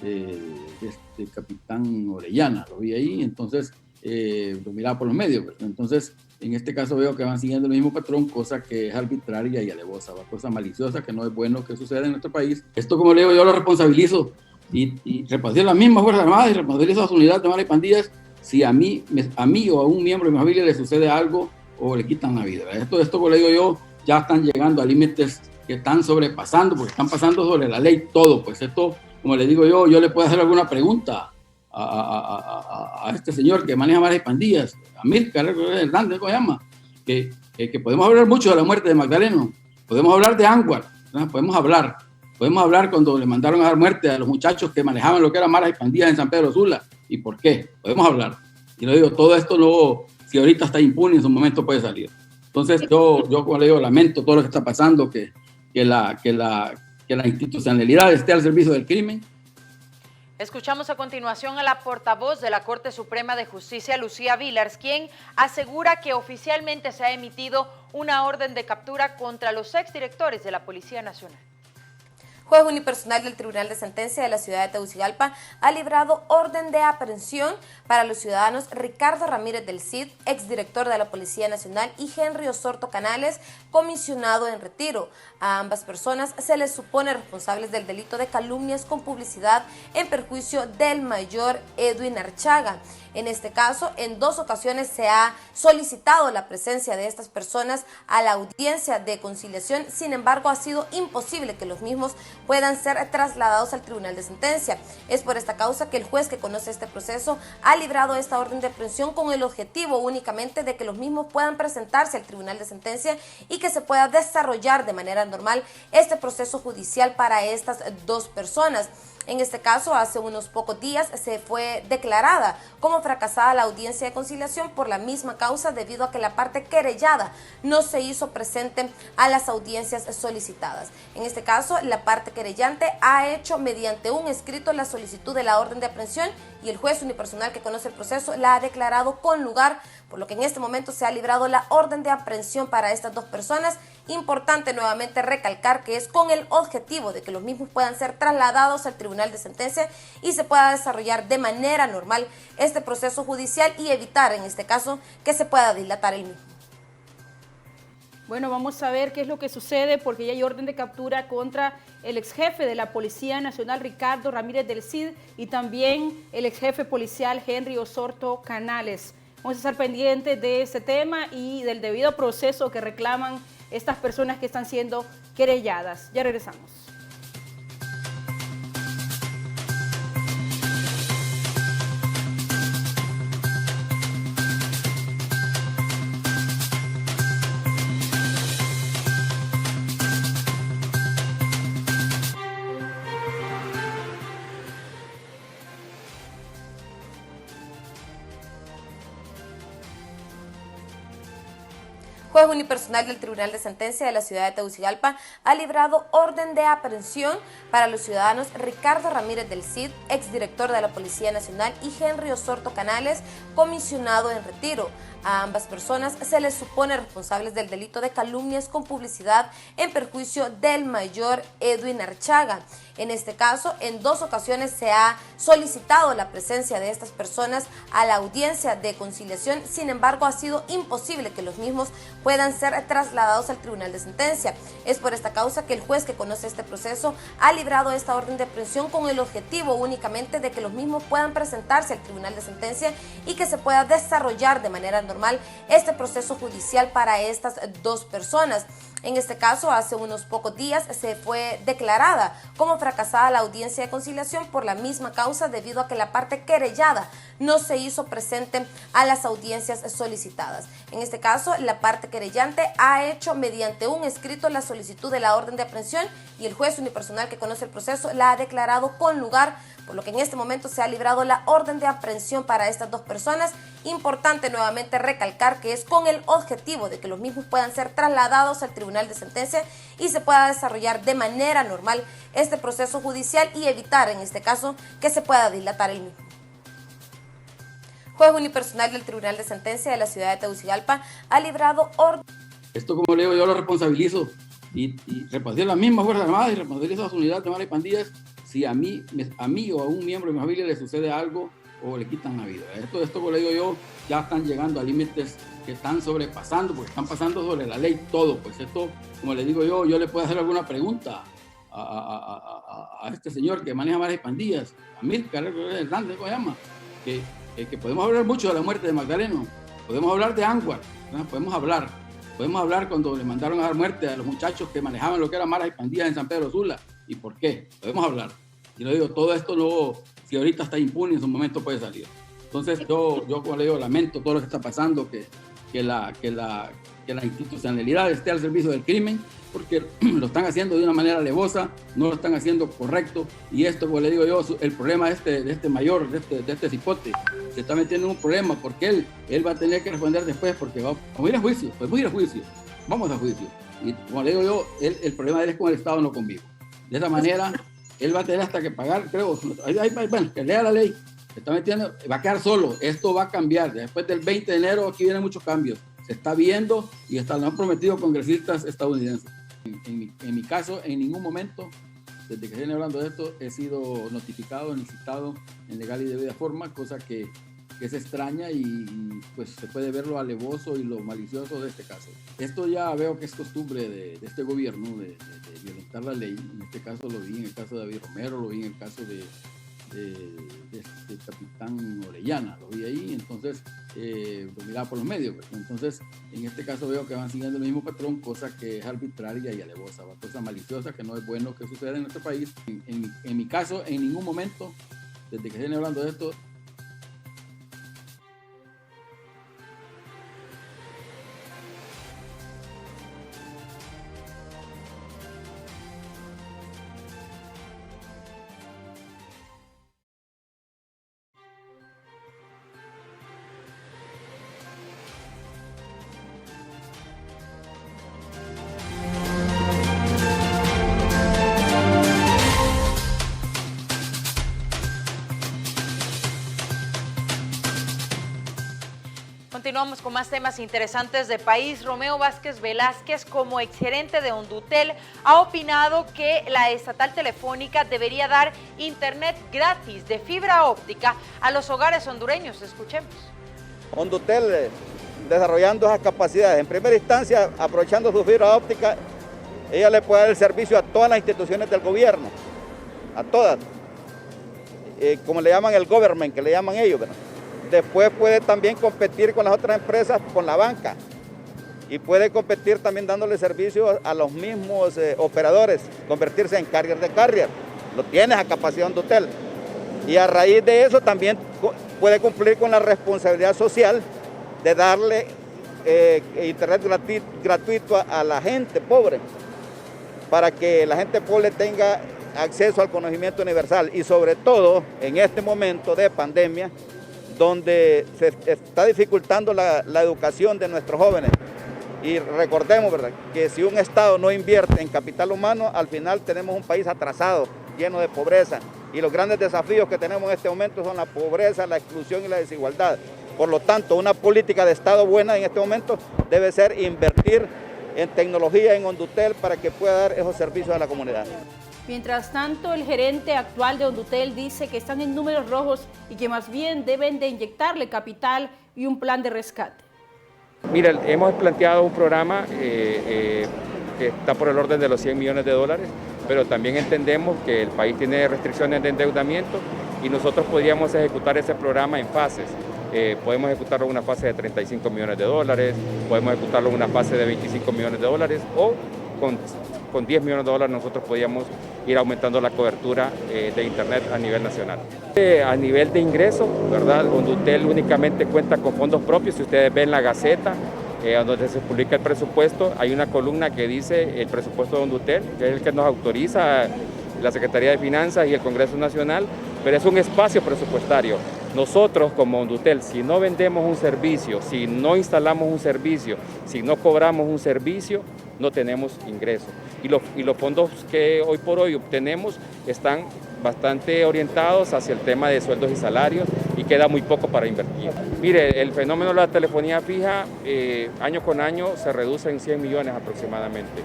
este capitán Orellana, lo vi ahí, entonces lo miraba por los medios. Pues. Entonces, en este caso veo que van siguiendo el mismo patrón, cosa que es arbitraria y alevosa, cosa maliciosa que no es bueno que suceda en nuestro país. Esto, como le digo, yo lo responsabilizo y responsabilizo a las mismas Fuerzas Armadas y responsabilizo a las unidades de maras y pandillas si a mí o a un miembro de mi familia le sucede algo o le quitan la vida. Esto, como le digo yo, ya están llegando a límites que están sobrepasando, porque están pasando sobre la ley todo. Pues esto, como le digo yo le puedo hacer alguna pregunta a este señor que maneja maras y pandillas, a Mirka Hernández, ¿cómo se llama? Que podemos hablar mucho de la muerte de Magdaleno, podemos hablar de Anguar, ¿no? Podemos hablar cuando le mandaron a dar muerte a los muchachos que manejaban lo que eran maras y pandillas en San Pedro Sula. ¿Y por qué? Podemos hablar. Y le digo, todo esto no, si ahorita está impune, en su momento puede salir. Entonces yo como le digo, lamento todo lo que está pasando, que la institucionalidad esté al servicio del crimen. Escuchamos a continuación a la portavoz de la Corte Suprema de Justicia, Lucía Villars, quien asegura que oficialmente se ha emitido una orden de captura contra los exdirectores de la Policía Nacional. Juez unipersonal del Tribunal de Sentencia de la ciudad de Tegucigalpa ha librado orden de aprehensión para los ciudadanos Ricardo Ramírez del Cid, exdirector de la Policía Nacional, y Henry Osorto Canales, comisionado en retiro. A ambas personas se les supone responsables del delito de calumnias con publicidad en perjuicio del mayor Edwin Archaga. En este caso, en 2 ocasiones se ha solicitado la presencia de estas personas a la audiencia de conciliación. Sin embargo, ha sido imposible que los mismos puedan ser trasladados al Tribunal de Sentencia. Es por esta causa que el juez que conoce este proceso ha librado esta orden de aprehensión con el objetivo únicamente de que los mismos puedan presentarse al Tribunal de Sentencia y que se pueda desarrollar de manera normal este proceso judicial para estas 2 personas. En este caso, hace unos pocos días se fue declarada como fracasada la audiencia de conciliación por la misma causa, debido a que la parte querellada no se hizo presente a las audiencias solicitadas. En este caso, la parte querellante ha hecho mediante un escrito la solicitud de la orden de aprehensión y el juez unipersonal que conoce el proceso la ha declarado con lugar, por lo que en este momento se ha librado la orden de aprehensión para estas 2 personas. Importante nuevamente recalcar que es con el objetivo de que los mismos puedan ser trasladados al Tribunal de Sentencia y se pueda desarrollar de manera normal este proceso judicial y evitar en este caso que se pueda dilatar el mismo. Bueno, vamos a ver qué es lo que sucede, porque ya hay orden de captura contra el exjefe de la Policía Nacional, Ricardo Ramírez del Cid, y también el exjefe policial Henry Osorto Canales. Vamos a estar pendientes de este tema y del debido proceso que reclaman estas personas que están siendo querelladas. Ya regresamos. Juez unipersonal del Tribunal de Sentencia de la ciudad de Tegucigalpa ha librado orden de aprehensión para los ciudadanos Ricardo Ramírez del Cid, exdirector de la Policía Nacional, y Henry Osorto Canales, comisionado en retiro. A ambas personas se les supone responsables del delito de calumnias con publicidad en perjuicio del mayor Edwin Archaga. En este caso, en 2 ocasiones se ha solicitado la presencia de estas personas a la audiencia de conciliación. Sin embargo, ha sido imposible que los mismos puedan ser trasladados al Tribunal de Sentencia. Es por esta causa que el juez que conoce este proceso ha librado esta orden de aprehensión con el objetivo únicamente de que los mismos puedan presentarse al Tribunal de Sentencia y que se pueda desarrollar de manera normal este proceso judicial para estas 2 personas. En este caso, hace unos pocos días se fue declarada como fracasada la audiencia de conciliación por la misma causa, debido a que la parte querellada no se hizo presente a las audiencias solicitadas. En este caso, la parte querellante ha hecho mediante un escrito la solicitud de la orden de aprehensión y el juez unipersonal que conoce el proceso la ha declarado con lugar, por lo que en este momento se ha librado la orden de aprehensión para estas 2 personas. Importante nuevamente recalcar que es con el objetivo de que los mismos puedan ser trasladados al Tribunal de Sentencia y se pueda desarrollar de manera normal este proceso judicial y evitar en este caso que se pueda dilatar el mismo. Juez unipersonal del Tribunal de Sentencia de la ciudad de Tegucigalpa ha librado orden. Esto, como le digo, yo lo responsabilizo y responsabilizo a las mismas Fuerzas Armadas y responsabilizo a las unidades de malas y pandillas si a mí o a un miembro de mi familia le sucede algo o le quitan la vida. Esto como le digo yo, ya están llegando a límites que están sobrepasando, porque están pasando sobre la ley todo. Pues esto, como le digo yo le puedo hacer alguna pregunta a este señor que maneja malas y pandillas, a Milcar Hernández, ¿cómo se llama? Que podemos hablar mucho de la muerte de Magdaleno, podemos hablar de Anguar, ¿no? Podemos hablar cuando le mandaron a dar muerte a los muchachos que manejaban lo que eran malas y pandillas en San Pedro Sula, y por qué, podemos hablar. Y le digo, todo esto no, si ahorita está impune, en su momento puede salir. Entonces yo como le digo, lamento todo lo que está pasando, que la institucionalidad esté al servicio del crimen, porque lo están haciendo de una manera alevosa, no lo están haciendo correcto, y esto, como le digo yo, el problema de este mayor, de este cipote, se está metiendo en un problema, porque él va a tener que responder después, porque vamos a ir a juicio, vamos a juicio, y como le digo yo, el problema de él es con el Estado, no conmigo. De esa manera, él va a tener hasta que pagar, creo, bueno, que lea la ley, se está metiendo, va a quedar solo, esto va a cambiar, después del 20 de enero aquí vienen muchos cambios, se está viendo y hasta lo han prometido congresistas estadounidenses. En mi caso, en ningún momento, desde que viene hablando de esto, he sido notificado ni citado en legal y debida forma, cosa que es extraña y pues se puede ver lo alevoso y lo malicioso de este caso. Esto ya veo que es costumbre de este gobierno de violentar la ley. En este caso lo vi en el caso de David Romero, lo vi en el caso de capitán Orellana, lo vi ahí, entonces lo miraba por los medios, pues. Entonces en este caso veo que van siguiendo el mismo patrón, cosa que es arbitraria y alevosa, cosa maliciosa, que no es bueno que suceda en nuestro país. En mi caso, en ningún momento, desde que se viene hablando de esto, Continuamos con más temas interesantes de país. Romeo Vázquez Velázquez, como exgerente de Hondutel, ha opinado que la estatal telefónica debería dar internet gratis de fibra óptica a los hogares hondureños. Escuchemos. Hondutel desarrollando esas capacidades. En primera instancia, aprovechando su fibra óptica, ella le puede dar el servicio a todas las instituciones del gobierno, a todas, como le llaman el government, que le llaman ellos, ¿verdad? Después puede también competir con las otras empresas, con la banca, y puede competir también dándole servicio a los mismos operadores, convertirse en carrier de carrier. Lo tiene esa capacidad Hondutel. Y a raíz de eso también puede cumplir con la responsabilidad social de darle internet gratuito a la gente pobre, para que la gente pobre tenga acceso al conocimiento universal, y sobre todo en este momento de pandemia, donde se está dificultando la educación de nuestros jóvenes. Y recordemos, ¿verdad?, que si un Estado no invierte en capital humano, al final tenemos un país atrasado, lleno de pobreza. Y los grandes desafíos que tenemos en este momento son la pobreza, la exclusión y la desigualdad. Por lo tanto, una política de Estado buena en este momento debe ser invertir en tecnología en Hondutel para que pueda dar esos servicios a la comunidad. Mientras tanto, el gerente actual de Hondutel dice que están en números rojos y que más bien deben de inyectarle capital y un plan de rescate. Mira, hemos planteado un programa que está por el orden de los 100 millones de dólares, pero también entendemos que el país tiene restricciones de endeudamiento y nosotros podríamos ejecutar ese programa en fases. Podemos ejecutarlo en una fase de 35 millones de dólares, podemos ejecutarlo en una fase de 25 millones de dólares o con 10 millones de dólares nosotros podríamos ir aumentando la cobertura de Internet a nivel nacional. A nivel de ingresos, ¿verdad?, Hondutel únicamente cuenta con fondos propios. Si ustedes ven la Gaceta, donde se publica el presupuesto, hay una columna que dice el presupuesto de Hondutel, que es el que nos autoriza la Secretaría de Finanzas y el Congreso Nacional, pero es un espacio presupuestario. Nosotros como Hondutel, si no vendemos un servicio, si no instalamos un servicio, si no cobramos un servicio, no tenemos ingresos. Y los fondos que hoy por hoy obtenemos están bastante orientados hacia el tema de sueldos y salarios y queda muy poco para invertir. Mire, el fenómeno de la telefonía fija año con año se reduce en 100 millones aproximadamente.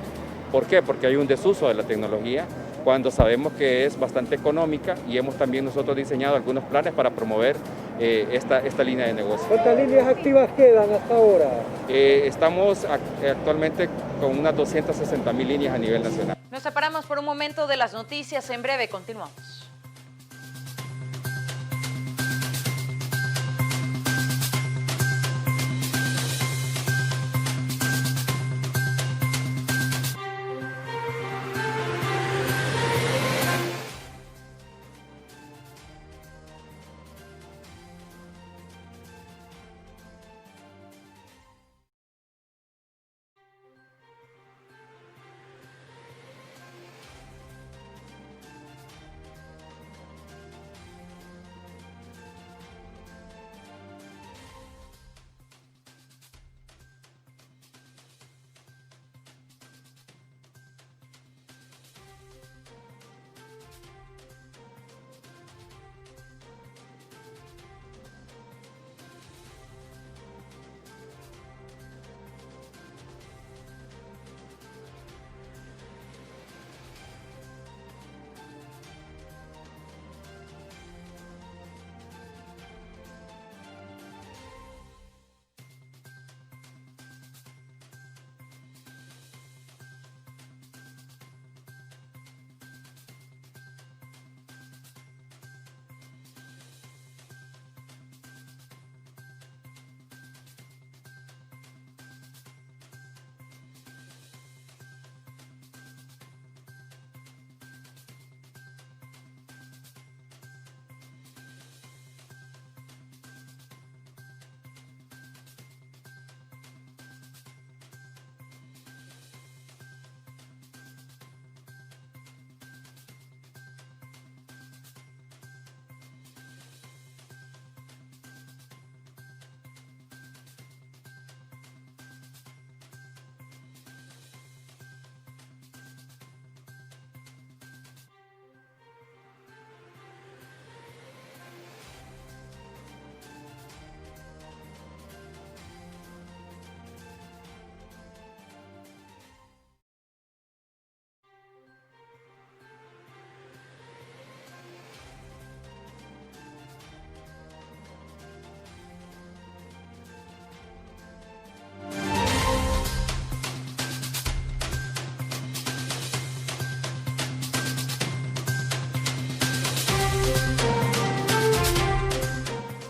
¿Por qué? Porque hay un desuso de la tecnología cuando sabemos que es bastante económica y hemos también nosotros diseñado algunos planes para promover esta línea de negocio. ¿Cuántas líneas activas quedan hasta ahora? Estamos actualmente con unas 260.000 líneas a nivel nacional. Nos separamos por un momento de las noticias, en breve continuamos.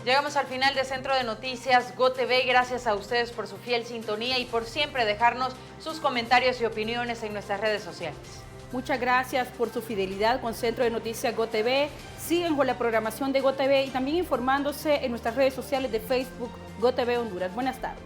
Llegamos al final de Centro de Noticias GOTV. Gracias a ustedes por su fiel sintonía y por siempre dejarnos sus comentarios y opiniones en nuestras redes sociales. Muchas gracias por su fidelidad con Centro de Noticias GOTV. Sigan con la programación de GOTV y también informándose en nuestras redes sociales de Facebook GOTV Honduras. Buenas tardes.